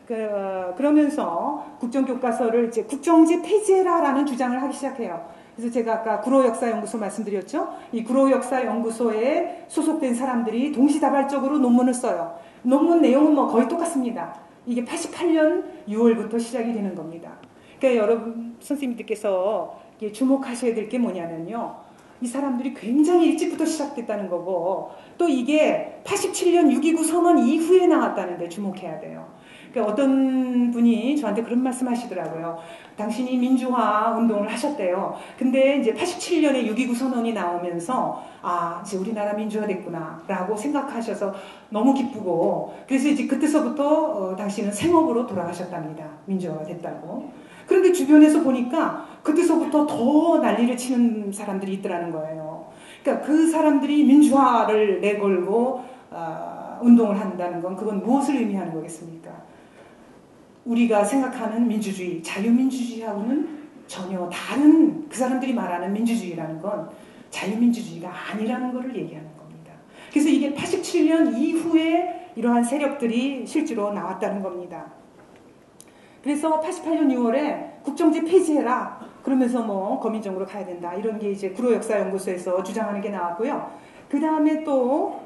그러면서 국정교과서를 이제 국정제 폐지해라라는 주장을 하기 시작해요. 그래서 제가 아까 구로역사연구소 말씀드렸죠. 이 구로역사연구소에 소속된 사람들이 동시다발적으로 논문을 써요. 논문 내용은 뭐 거의 똑같습니다. 이게 88년 6월부터 시작이 되는 겁니다. 그러니까 여러분 선생님들께서 주목하셔야 될 게 뭐냐면요. 이 사람들이 굉장히 일찍부터 시작됐다는 거고 또 이게 87년 6.29 선언 이후에 나왔다는데 주목해야 돼요. 그러니까 어떤 분이 저한테 그런 말씀 하시더라고요. 당신이 민주화 운동을 하셨대요. 근데 이제 87년에 6.29 선언이 나오면서 이제 우리나라 민주화됐구나 라고 생각하셔서 너무 기쁘고 그래서 이제 그때서부터 당신은 생업으로 돌아가셨답니다. 민주화가 됐다고. 그런데 주변에서 보니까 그때서부터 더 난리를 치는 사람들이 있더라는 거예요. 그러니까 그 사람들이 민주화를 내걸고 운동을 한다는 건 그건 무엇을 의미하는 거겠습니까? 우리가 생각하는 민주주의, 자유민주주의하고는 전혀 다른 그 사람들이 말하는 민주주의라는 건 자유민주주의가 아니라는 것을 얘기하는 겁니다. 그래서 이게 87년 이후에 이러한 세력들이 실제로 나왔다는 겁니다. 그래서 88년 6월에 국정제 폐지해라. 그러면서 뭐 거민정으로 가야 된다. 이런 게 이제 구로역사연구소에서 주장하는 게 나왔고요. 그 다음에 또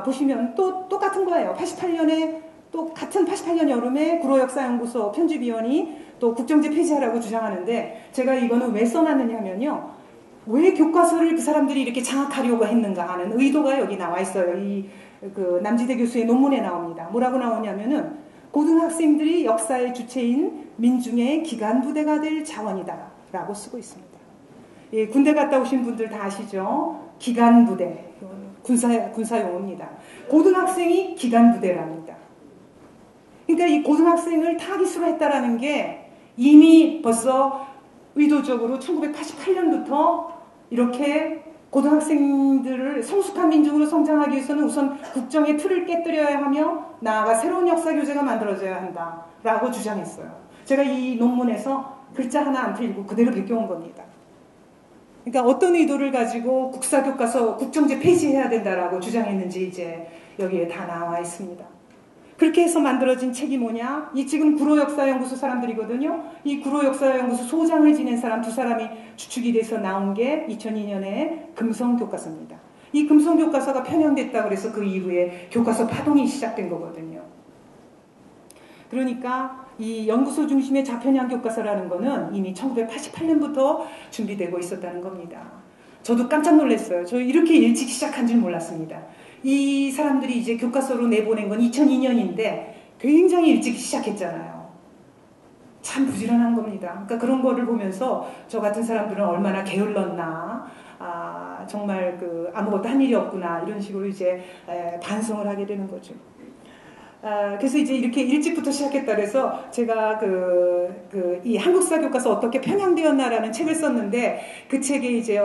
보시면 또 똑같은 거예요. 88년에 또 같은 88년 여름에 구로역사연구소 편집위원이 또 국정제 폐지하라고 주장하는데 제가 이거는 왜 써놨느냐면요. 왜 교과서를 그 사람들이 이렇게 장악하려고 했는가 하는 의도가 여기 나와 있어요. 그 남지대 교수의 논문에 나옵니다. 뭐라고 나오냐면은 고등학생들이 역사의 주체인 민중의 기간부대가 될 자원이다 라고 쓰고 있습니다. 예, 군대 갔다 오신 분들 다 아시죠? 기간부대, 군사용어입니다. 고등학생이 기간부대랍니다. 그러니까 이 고등학생을 타깃으로 했다라는 게 이미 벌써 의도적으로 1988년부터 이렇게 고등학생들을 성숙한 민중으로 성장하기 위해서는 우선 국정의 틀을 깨뜨려야 하며 나아가 새로운 역사 교재가 만들어져야 한다라고 주장했어요. 제가 이 논문에서 글자 하나 안 틀리고 그대로 베껴온 겁니다. 그러니까 어떤 의도를 가지고 국사교과서 국정제 폐지해야 된다라고 주장했는지 이제 여기에 다 나와 있습니다. 그렇게 해서 만들어진 책이 뭐냐? 이 지금 구로역사연구소 사람들이거든요. 이 구로역사연구소 소장을 지낸 사람 두 사람이 주축이 돼서 나온 게 2002년에 금성교과서입니다. 이 금성교과서가 편향됐다고 해서 그 이후에 교과서 파동이 시작된 거거든요. 그러니까 이 연구소 중심의 좌편향 교과서라는 거는 이미 1988년부터 준비되고 있었다는 겁니다. 저도 깜짝 놀랐어요. 저 이렇게 일찍 시작한 줄 몰랐습니다. 이 사람들이 이제 교과서로 내보낸 건 2002년인데 굉장히 일찍 시작했잖아요. 참 부지런한 겁니다. 그러니까 그런 거를 보면서 저 같은 사람들은 얼마나 게을렀나, 정말 아무것도 한 일이 없구나, 이런 식으로 이제 반성을 하게 되는 거죠. 그래서 이제 이렇게 일찍부터 시작했다 그래서 제가 이 한국사 교과서 어떻게 편향되었나라는 책을 썼는데 그 책에 이제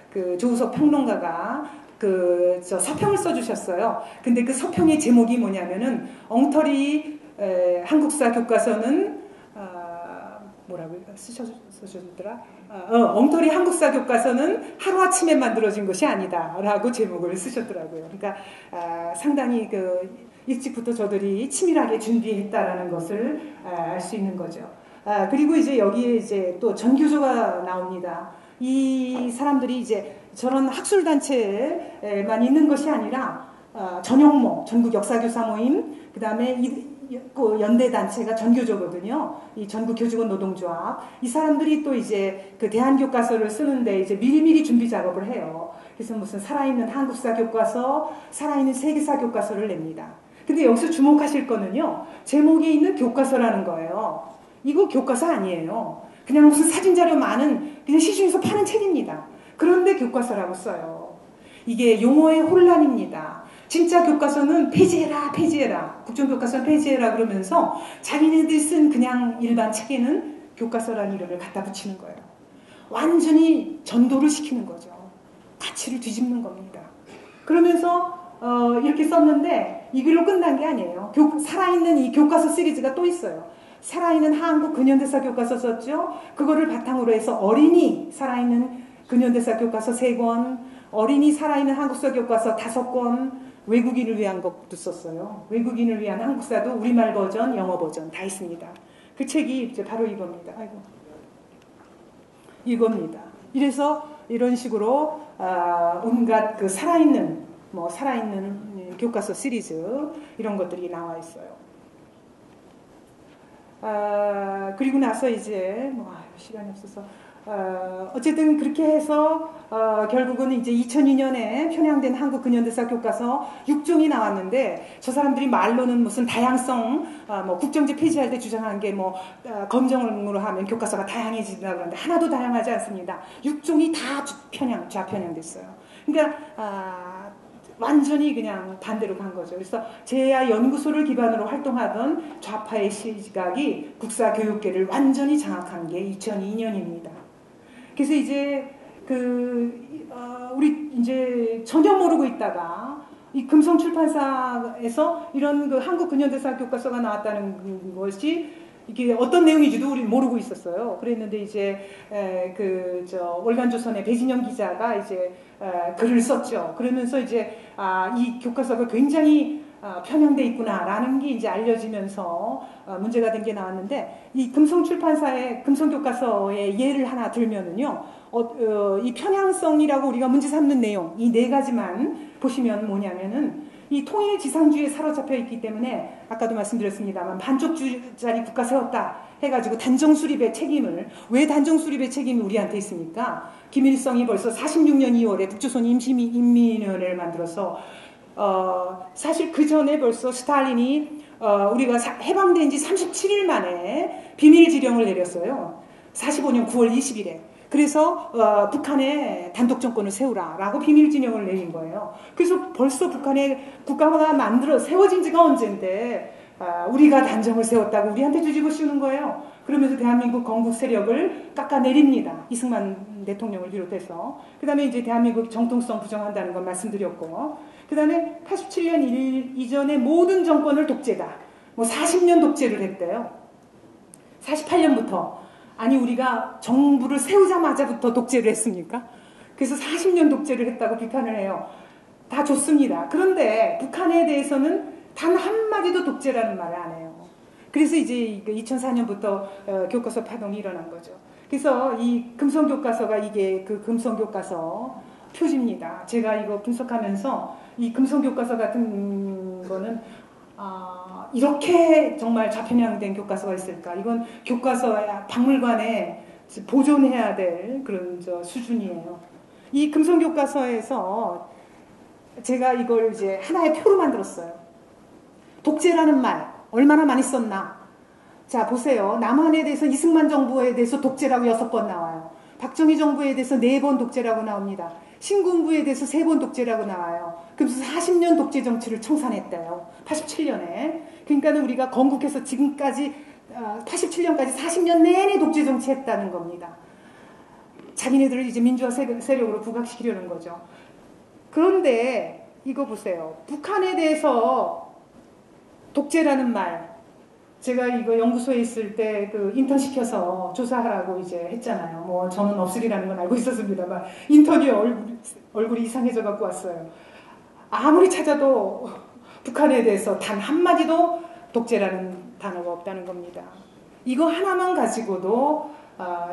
그 조우석 평론가가 서평을 써주셨어요. 근데 그 서평의 제목이 뭐냐면은 엉터리 한국사 교과서는 뭐라고 쓰셨더라? 엉터리 한국사 교과서는 하루아침에 만들어진 것이 아니다 라고 제목을 쓰셨더라고요. 그러니까 상당히 일찍부터 저들이 치밀하게 준비했다라는 것을 알 수 있는 거죠. 그리고 이제 여기에 이제 또 전교조가 나옵니다. 이 사람들이 이제 저런 학술단체에만 있는 것이 아니라 전용모, 전국 역사교사 모임, 그 다음에 연대단체가 전교조거든요. 이 전국교직원 노동조합. 이 사람들이 또 이제 그 대한교과서를 쓰는데 이제 미리미리 준비 작업을 해요. 그래서 무슨 살아있는 한국사 교과서, 살아있는 세계사 교과서를 냅니다. 근데 여기서 주목하실 거는요, 제목에 있는 교과서라는 거예요. 이거 교과서 아니에요. 그냥 무슨 사진자료 많은 그냥 시중에서 파는 책입니다. 그런데 교과서라고 써요. 이게 용어의 혼란입니다. 진짜 교과서는 폐지해라, 폐지해라. 국정교과서는 폐지해라 그러면서 자기네들이 쓴 그냥 일반 책에는 교과서라는 이름을 갖다 붙이는 거예요. 완전히 전도를 시키는 거죠. 가치를 뒤집는 겁니다. 그러면서 이렇게 썼는데 이걸로 끝난 게 아니에요. 살아있는 이 교과서 시리즈가 또 있어요. 살아있는 한국 근현대사 교과서 썼죠. 그거를 바탕으로 해서 어린이 살아있는 근현대사 교과서 3권, 어린이 살아있는 한국사 교과서 5권, 외국인을 위한 것도 썼어요. 외국인을 위한 한국사도 우리말 버전, 영어 버전 다 있습니다. 그 책이 이제 바로 이겁니다. 아이고, 이겁니다. 이래서 이런 식으로 온갖 살아있는 교과서 시리즈 이런 것들이 나와 있어요. 그리고 나서 이제 시간이 없어서 어쨌든 그렇게 해서 결국은 이제 2002년에 편향된 한국 근현대사 교과서 6종이 나왔는데 저 사람들이 말로는 무슨 다양성 국정제 폐지할 때 주장한 게 검정으로 하면 교과서가 다양해진다고 그러는데 하나도 다양하지 않습니다. 6종이 다 좌편향됐어요. 그러니까 완전히 그냥 반대로 간 거죠. 그래서 제야 연구소를 기반으로 활동하던 좌파의 시각이 국사교육계를 완전히 장악한 게 2002년입니다. 그래서 이제 우리 이제 전혀 모르고 있다가 이 금성출판사에서 이런 한국 근현대사 교과서가 나왔다는 것이 이게 어떤 내용인지도 우리 모르고 있었어요. 그랬는데 이제 월간조선의 배진영 기자가 이제 글을 썼죠. 그러면서 이제 이 교과서가 굉장히 편향돼 있구나라는 게 이제 알려지면서 문제가 된 게 나왔는데 이 금성출판사의 금성교과서의 예를 하나 들면은요, 이 편향성이라고 우리가 문제 삼는 내용 이 4가지만 보시면 뭐냐면은 이 통일지상주의에 사로잡혀 있기 때문에 아까도 말씀드렸습니다만 반쪽짜리 국가 세웠다 해가지고 단정수립의 책임을 왜 단정수립의 책임이 우리한테 있습니까? 김일성이 벌써 46년 2월에 북조선 임시인민위원회를 만들어서 사실 그 전에 벌써 스탈린이 우리가 해방된 지 37일 만에 비밀지령을 내렸어요. 45년 9월 20일에. 그래서 북한에 단독정권을 세우라라고 비밀지령을 내린 거예요. 그래서 벌써 북한의 국가가 세워진 지가 언젠데 우리가 단정을 세웠다고 우리한테 뒤집어 씌우는 거예요. 그러면서 대한민국 건국 세력을 깎아내립니다. 이승만 대통령을 비롯해서. 그 다음에 이제 대한민국 정통성 부정한다는 건 말씀드렸고, 그 다음에 87년 이전의 모든 정권을 독재다. 40년 독재를 했대요. 48년부터. 아니 우리가 정부를 세우자마자부터 독재를 했습니까? 그래서 40년 독재를 했다고 비판을 해요. 다 좋습니다. 그런데 북한에 대해서는 단 한마디도 독재라는 말을 안 해요. 그래서 이제 2004년부터 교과서 파동이 일어난 거죠. 그래서 이 금성교과서가 이게 그 금성교과서 표지입니다. 제가 이거 분석하면서 이 금성교과서 같은 거는 이렇게 정말 좌편향된 교과서가 있을까? 이건 교과서야 박물관에 보존해야 될 그런 수준이에요. 이 금성교과서에서 제가 이걸 이제 하나의 표로 만들었어요. 독재라는 말 얼마나 많이 썼나? 자, 보세요. 남한에 대해서 이승만 정부에 대해서 독재라고 6번 나와요. 박정희 정부에 대해서 4번 독재라고 나옵니다. 신군부에 대해서 3번 독재라고 나와요. 그래서 40년 독재 정치를 청산했대요. 87년에. 그러니까 우리가 건국해서 지금까지 87년까지 40년 내내 독재 정치했다는 겁니다. 자기네들을 이제 민주화 세력으로 부각시키려는 거죠. 그런데 이거 보세요. 북한에 대해서 독재라는 말, 제가 이거 연구소에 있을 때 그 인턴 시켜서 조사하라고 이제 했잖아요. 뭐 저는 없으리라는 건 알고 있었습니다만 인턴이 얼굴이 이상해져 갖고 왔어요. 아무리 찾아도 북한에 대해서 단 한마디도 독재라는 단어가 없다는 겁니다. 이거 하나만 가지고도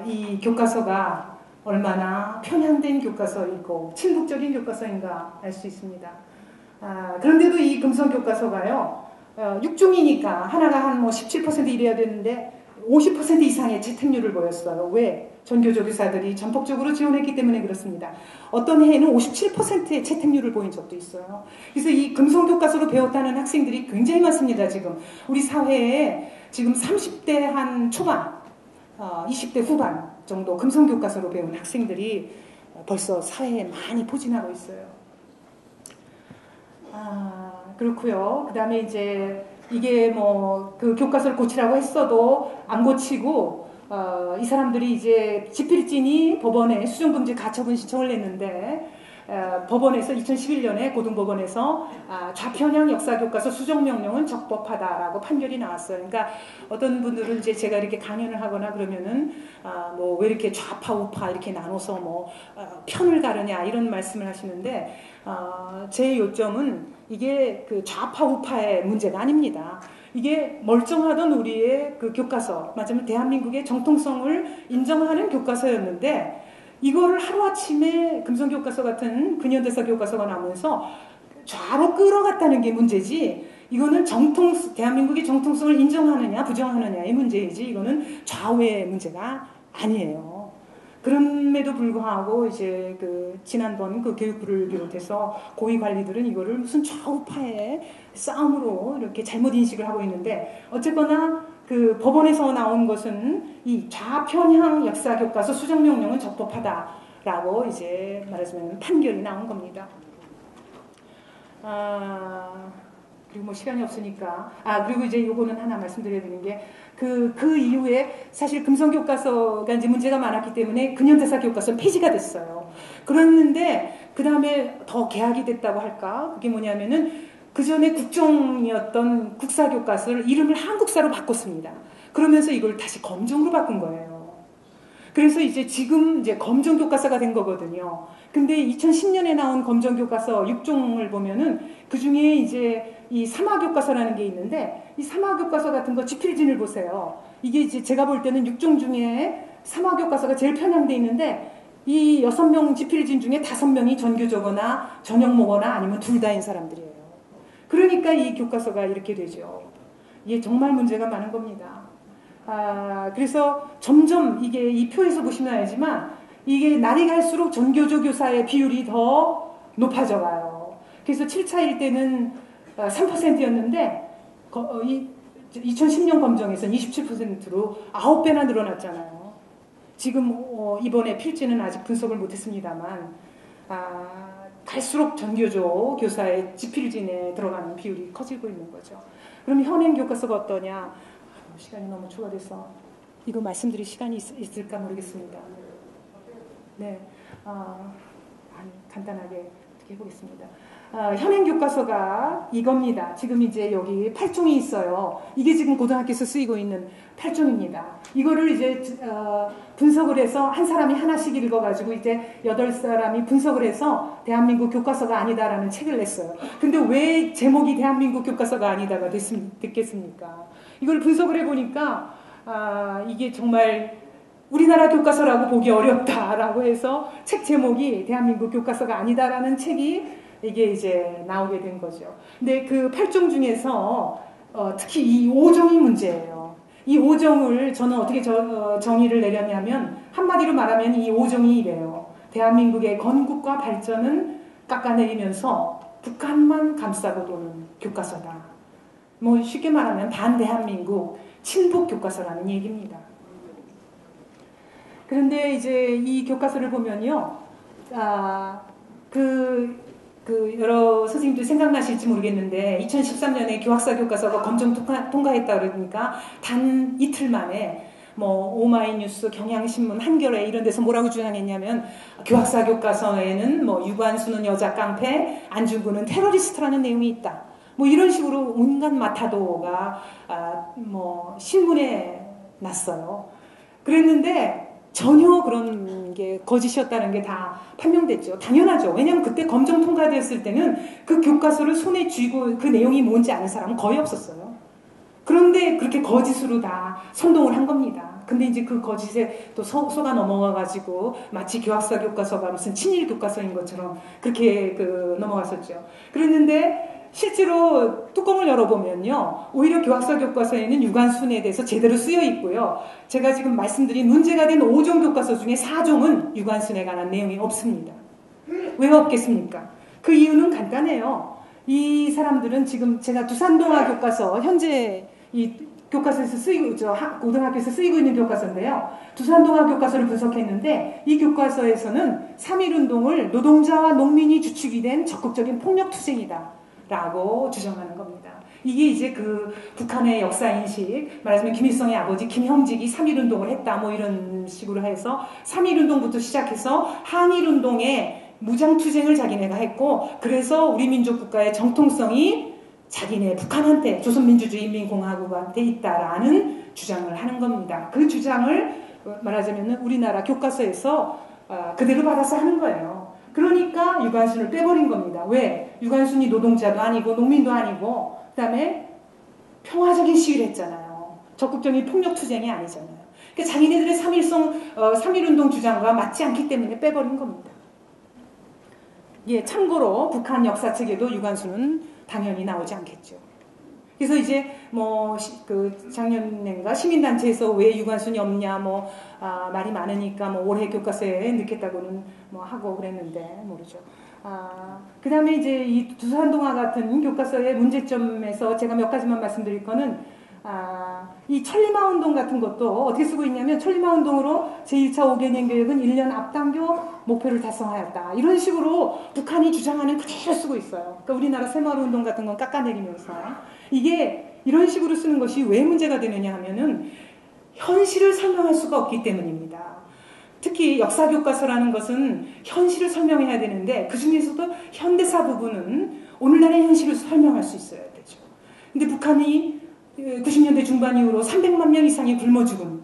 이 교과서가 얼마나 편향된 교과서이고 친북적인 교과서인가 알 수 있습니다. 그런데도 이 금성교과서가요. 6종이니까 하나가 한 뭐 17% 이래야 되는데 50% 이상의 채택률을 보였어요. 왜? 전교조 교사들이 전폭적으로 지원했기 때문에 그렇습니다. 어떤 해에는 57%의 채택률을 보인 적도 있어요. 그래서 이 금성교과서로 배웠다는 학생들이 굉장히 많습니다. 지금 우리 사회에 지금 30대 한 초반, 20대 후반 정도 금성교과서로 배운 학생들이 벌써 사회에 많이 포진하고 있어요. 그렇고요. 그 다음에 이제 이게 뭐 그 교과서를 고치라고 했어도 안 고치고 이 사람들이 이제 지필진이 법원에 수정금지 가처분 신청을 냈는데 법원에서 2011년에 고등법원에서 좌편향 역사교과서 수정명령은 적법하다라고 판결이 나왔어요. 그러니까 어떤 분들은 이제 제가 이렇게 강연을 하거나 그러면은 뭐 왜 이렇게 좌파 우파 이렇게 나눠서 뭐 편을 가르냐 이런 말씀을 하시는데 제 요점은 이게 그 좌파 우파의 문제가 아닙니다. 이게 멀쩡하던 우리의 그 교과서, 맞으면 대한민국의 정통성을 인정하는 교과서였는데 이거를 하루아침에 금성교과서 같은 근현대사 교과서가 나오면서 좌로 끌어갔다는 게 문제지, 이거는 대한민국의 정통성을 인정하느냐 부정하느냐의 문제이지 이거는 좌우의 문제가 아니에요. 그럼에도 불구하고 이제 그 지난번 그 교육부를 비롯해서 고위 관리들은 이거를 무슨 좌우파의 싸움으로 이렇게 잘못 인식을 하고 있는데, 어쨌거나 그 법원에서 나온 것은 이 좌편향 역사교과서 수정명령은 적법하다라고 이제 말하자면 판결이 나온 겁니다. 그리고 뭐 시간이 없으니까 그리고 이제 요거는 하나 말씀드려야 되는 게 그 이후에 사실 금성교과서가 이제 문제가 많았기 때문에 근현대사 교과서는 폐지가 됐어요. 그랬는데 그 다음에 더 개혁이 됐다고 할까? 그게 뭐냐면은 그 전에 국종이었던 국사교과서를 이름을 한국사로 바꿨습니다. 그러면서 이걸 다시 검정으로 바꾼 거예요. 그래서 이제 지금 이제 검정교과서가 된 거거든요. 근데 2010년에 나온 검정교과서 6종을 보면은 그 중에 이제 이 삼화교과서라는 게 있는데, 이 삼화교과서 같은 거 지필진을 보세요. 이게 이제 제가 볼 때는 6종 중에 삼화교과서가 제일 편향돼 있는데, 이 6명 지필진 중에 5명이 전교조거나 전형모거나 아니면 둘 다인 사람들이에요. 그러니까 이 교과서가 이렇게 되죠. 이게 정말 문제가 많은 겁니다. 그래서 점점 이게 이 표에서 보시면 알지만 이게 날이 갈수록 전교조 교사의 비율이 더 높아져 가요. 그래서 7차일 때는 3%였는데 2010년 검정에서는 27%로 9배나 늘어났잖아요. 지금 이번에 필지는 아직 분석을 못했습니다만 갈수록 전교조 교사의 지필진에 들어가는 비율이 커지고 있는 거죠. 그럼 현행 교과서가 어떠냐? 시간이 너무 초과돼서 이거 말씀드릴 시간이 있을까 모르겠습니다. 네, 간단하게 어떻게 해보겠습니다. 현행 교과서가 이겁니다. 지금 이제 여기 8종이 있어요. 이게 지금 고등학교에서 쓰이고 있는 8종입니다. 이거를 이제 분석을 해서 한 사람이 하나씩 읽어가지고 이제 8사람이 분석을 해서 대한민국 교과서가 아니다라는 책을 냈어요. 근데 왜 제목이 대한민국 교과서가 아니다가 됐겠습니까? 이걸 분석을 해보니까 이게 정말 우리나라 교과서라고 보기 어렵다라고 해서 책 제목이 대한민국 교과서가 아니다라는 책이 이게 이제 나오게 된 거죠. 근데 그 8종 중에서 특히 이 5종이 문제예요. 이 5종을 저는 어떻게 정의를 내렸냐면 한마디로 말하면 이 5종이 이래요. 대한민국의 건국과 발전은 깎아내리면서 북한만 감싸고 도는 교과서다. 뭐 쉽게 말하면 반대한민국 친북 교과서라는 얘기입니다. 그런데 이제 이 교과서를 보면요, 여러 선생님들 생각나실지 모르겠는데 2013년에 교학사 교과서가 검정 통과했다 그러니까 단 이틀 만에 뭐 오마이뉴스, 경향신문, 한겨레 이런 데서 뭐라고 주장했냐면 교학사 교과서에는 뭐 유관수는 여자 깡패, 안중근은 테러리스트라는 내용이 있다. 뭐 이런 식으로 온갖 마타도가 뭐 신문에 났어요. 그랬는데 전혀 그런 게 거짓이었다는 게 다 판명됐죠. 당연하죠. 왜냐하면 그때 검정 통과되었을 때는 그 교과서를 손에 쥐고 그 내용이 뭔지 아는 사람은 거의 없었어요. 그런데 그렇게 거짓으로 다 선동을 한 겁니다. 근데 이제 그 거짓에 또 속아 넘어가가지고 마치 교학사 교과서가 무슨 친일 교과서인 것처럼 그렇게 넘어갔었죠. 그랬는데 실제로 뚜껑을 열어보면요, 오히려 교학사 교과서에는 유관순에 대해서 제대로 쓰여 있고요. 제가 지금 말씀드린 문제가 된 5종 교과서 중에 4종은 유관순에 관한 내용이 없습니다. 왜 없겠습니까? 그 이유는 간단해요. 이 사람들은 지금 제가 두산동화 교과서, 현재 이 교과서에서 쓰이고, 고등학교에서 쓰이고 있는 교과서인데요. 두산동화 교과서를 분석했는데 이 교과서에서는 3.1운동을 노동자와 농민이 주축이 된 적극적인 폭력투쟁이다 라고 주장하는 겁니다. 이게 이제 그 북한의 역사인식, 말하자면 김일성의 아버지 김형직이 3.1운동을 했다 뭐 이런 식으로 해서 3.1운동부터 시작해서 항일운동의 무장투쟁을 자기네가 했고, 그래서 우리 민족국가의 정통성이 자기네 북한한테, 조선민주주의인민공화국한테 있다라는 주장을 하는 겁니다. 그 주장을 말하자면 우리나라 교과서에서 그대로 받아서 하는 거예요. 그러니까 유관순을 빼버린 겁니다. 왜? 유관순이 노동자도 아니고 농민도 아니고 그 다음에 평화적인 시위를 했잖아요. 적극적인 폭력투쟁이 아니잖아요. 그러니까 자기네들의 3.1운동 주장과 맞지 않기 때문에 빼버린 겁니다. 예, 참고로 북한 역사책에도 유관순은 당연히 나오지 않겠죠. 그래서 이제 작년인가 시민단체에서 왜 유관순이 없냐 말이 많으니까 올해 교과서에 넣겠다고는 하고 그랬는데 모르죠. 그 다음에 이제 이 두산동화 같은 교과서의 문제점에서 제가 몇 가지만 말씀드릴 거는 이 천리마운동 같은 것도 어떻게 쓰고 있냐면 천리마운동으로 제1차 5개년 계획은 1년 앞당겨 목표를 달성하였다. 이런 식으로 북한이 주장하는 그대로 쓰고 있어요. 그러니까 우리나라 새마을운동 같은 건 깎아내리면서 이게 이런 식으로 쓰는 것이 왜 문제가 되느냐 하면은 현실을 설명할 수가 없기 때문입니다. 특히 역사교과서라는 것은 현실을 설명해야 되는데 그 중에서도 현대사 부분은 오늘날의 현실을 설명할 수 있어야 되죠. 근데 북한이 90년대 중반 이후로 300만 명 이상이 굶어 죽은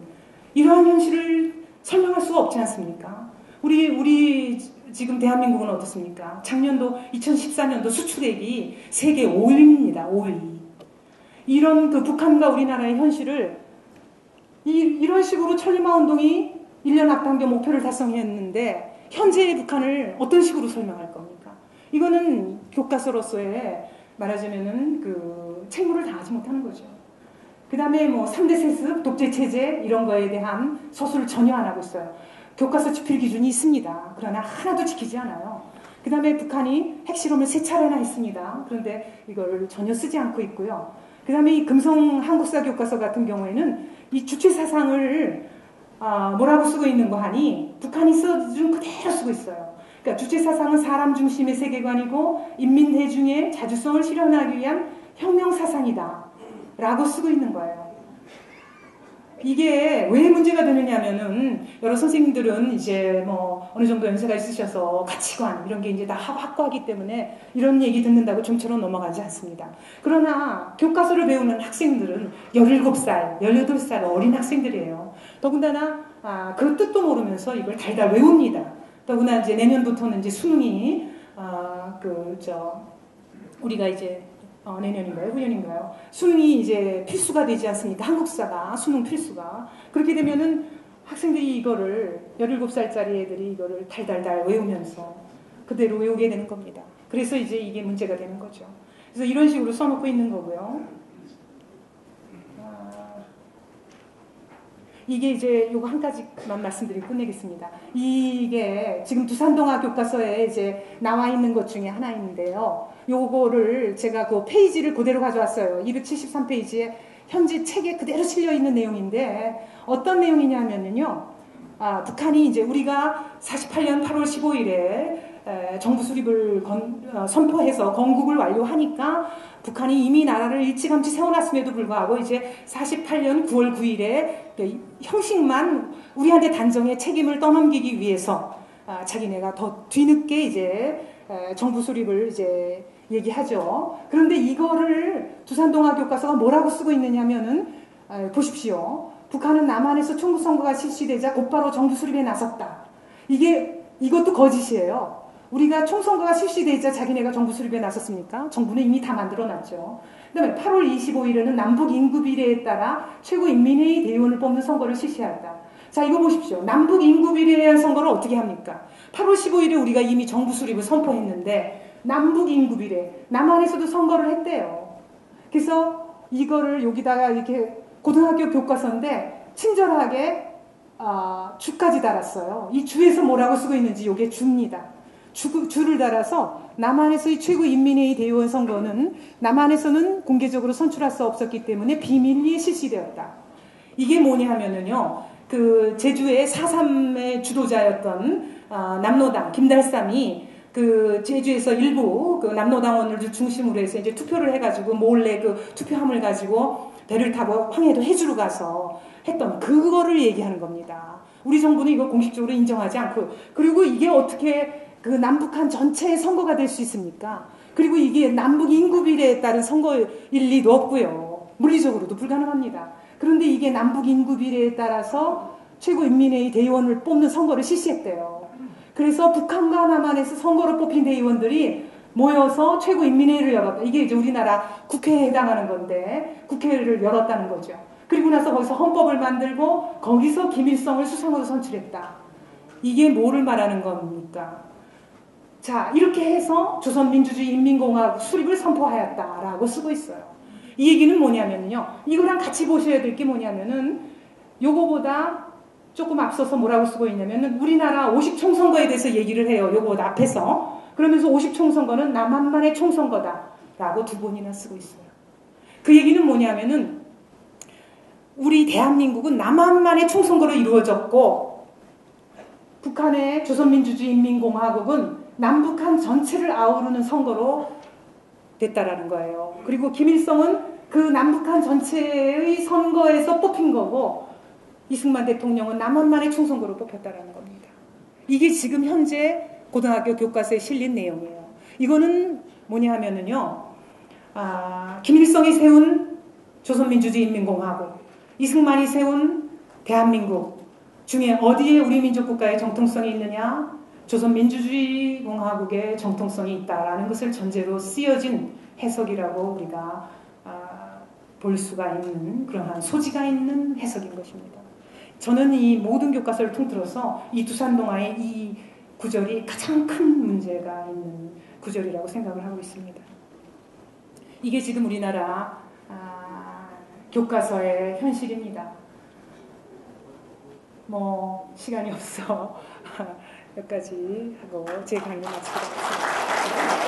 이러한 현실을 설명할 수가 없지 않습니까? 우리 지금 대한민국은 어떻습니까? 작년도 2014년도 수출액이 세계 5위입니다. 5위. 이런 북한과 우리나라의 현실을 이런 식으로 천리마운동이 1년 앞당겨 목표를 달성했는데 현재의 북한을 어떤 식으로 설명할 겁니까? 이거는 교과서로서의 말하자면은 책무를 다하지 못하는 거죠. 그 다음에 3대 세습, 독재체제 이런 거에 대한 서술을 전혀 안 하고 있어요. 교과서 집필 기준이 있습니다. 그러나 하나도 지키지 않아요. 그 다음에 북한이 핵실험을 3차례나 했습니다. 그런데 이걸 전혀 쓰지 않고 있고요. 그 다음에 이 금성 한국사 교과서 같은 경우에는 이 주체사상을 뭐라고 쓰고 있는 거 하니 북한이 써준 그대로 쓰고 있어요. 그러니까 주체사상은 사람 중심의 세계관이고 인민대중의 자주성을 실현하기 위한 혁명사상이다 라고 쓰고 있는 거예요. 이게 왜 문제가 되느냐면은 여러 선생님들은 이제 어느 정도 연세가 있으셔서 가치관 이런 게 이제 다 확고하기 때문에 이런 얘기 듣는다고 좀처럼 넘어가지 않습니다. 그러나 교과서를 배우는 학생들은 17살, 18살 어린 학생들이에요. 더군다나 그 뜻도 모르면서 이걸 달달 외웁니다. 더구나 이제 내년부터는 이제 수능이 우리가 이제 내년인가요? 후년인가요? 수능이 이제 필수가 되지 않습니까? 한국사가 수능 필수가. 그렇게 되면은 학생들이 이거를 17살짜리 애들이 이거를 달달달 외우면서 그대로 외우게 되는 겁니다. 그래서 이제 이게 문제가 되는 거죠. 그래서 이런 식으로 써놓고 있는 거고요. 이게 이제 요거 한 가지만 말씀드리고 끝내겠습니다. 이게 지금 두산동화 교과서에 이제 나와 있는 것 중에 하나인데요. 요거를 제가 그 페이지를 그대로 가져왔어요. 273페이지에 현지 책에 그대로 실려 있는 내용인데 어떤 내용이냐면요. 북한이 이제 우리가 48년 8월 15일에 정부 수립을 선포해서 건국을 완료하니까 북한이 이미 나라를 일찌감치 세워놨음에도 불구하고 이제 48년 9월 9일에 형식만 우리한테 단정의 책임을 떠넘기기 위해서 자기네가 더 뒤늦게 이제 정부 수립을 이제 얘기하죠. 그런데 이거를 두산동화 교과서가 뭐라고 쓰고 있느냐면은 보십시오. 북한은 남한에서 총선거가 실시되자 곧바로 정부 수립에 나섰다. 이것도 거짓이에요. 우리가 총선거가 실시되자 자기네가 정부 수립에 나섰습니까? 정부는 이미 다 만들어놨죠. 그 다음에 8월 25일에는 남북 인구 비례에 따라 최고인민회의 대의원을 뽑는 선거를 실시한다. 자, 이거 보십시오. 남북 인구 비례에 대한 선거를 어떻게 합니까? 8월 15일에 우리가 이미 정부 수립을 선포했는데 남북 인구 비례, 남한에서도 선거를 했대요. 그래서 이거를 여기다가 이렇게 고등학교 교과서인데 친절하게 주까지 달았어요. 이 주에서 뭐라고 쓰고 있는지 이게 주입니다. 주를 달아서 남한에서의 최고인민회의 대의원 선거는 남한에서는 공개적으로 선출할 수 없었기 때문에 비밀리에 실시되었다. 이게 뭐냐 하면은요. 그 제주의 4.3의 주도자였던 남로당 김달삼이 그 제주에서 일부 그 남로당원을 중심으로 해서 이제 투표를 해가지고 몰래 그 투표함을 가지고 배를 타고 황해도 해주러 가서 했던 그거를 얘기하는 겁니다. 우리 정부는 이거 공식적으로 인정하지 않고 그리고 이게 어떻게 그 남북한 전체의 선거가 될 수 있습니까? 그리고 이게 남북 인구 비례에 따른 선거일 리도 없고요. 물리적으로도 불가능합니다. 그런데 이게 남북 인구 비례에 따라서 최고인민회의 대의원을 뽑는 선거를 실시했대요. 그래서 북한과 남한에서 선거로 뽑힌 대의원들이 모여서 최고인민회의를 열었다. 이게 이제 우리나라 국회에 해당하는 건데 국회를 열었다는 거죠. 그리고 나서 거기서 헌법을 만들고 거기서 김일성을 수상으로 선출했다. 이게 뭐를 말하는 겁니까? 자, 이렇게 해서 조선민주주의 인민공화국 수립을 선포하였다라고 쓰고 있어요. 이 얘기는 뭐냐면요. 이거랑 같이 보셔야 될 게 뭐냐면은 요거보다 조금 앞서서 뭐라고 쓰고 있냐면은 우리나라 50 총선거에 대해서 얘기를 해요. 요거보다 앞에서. 그러면서 50 총선거는 남한만의 총선거다라고 두 번이나 쓰고 있어요. 그 얘기는 뭐냐면은 우리 대한민국은 남한만의 총선거로 이루어졌고 북한의 조선민주주의 인민공화국은 남북한 전체를 아우르는 선거로 됐다라는 거예요. 그리고 김일성은 그 남북한 전체의 선거에서 뽑힌 거고 이승만 대통령은 남한만의 총선거로 뽑혔다라는 겁니다. 이게 지금 현재 고등학교 교과서에 실린 내용이에요. 이거는 뭐냐 하면은요. 김일성이 세운 조선민주주의 인민공화국, 이승만이 세운 대한민국 중에 어디에 우리 민족국가의 정통성이 있느냐? 조선민주주의 공화국의 정통성이 있다라는 것을 전제로 쓰여진 해석이라고 우리가 볼 수가 있는 그러한 소지가 있는 해석인 것입니다. 저는 이 모든 교과서를 통틀어서 이 두산동화의 이 구절이 가장 큰 문제가 있는 구절이라고 생각을 하고 있습니다. 이게 지금 우리나라 교과서의 현실입니다. 뭐 시간이 없어 여기까지 하고 제 강의 마치도록 하겠습니다.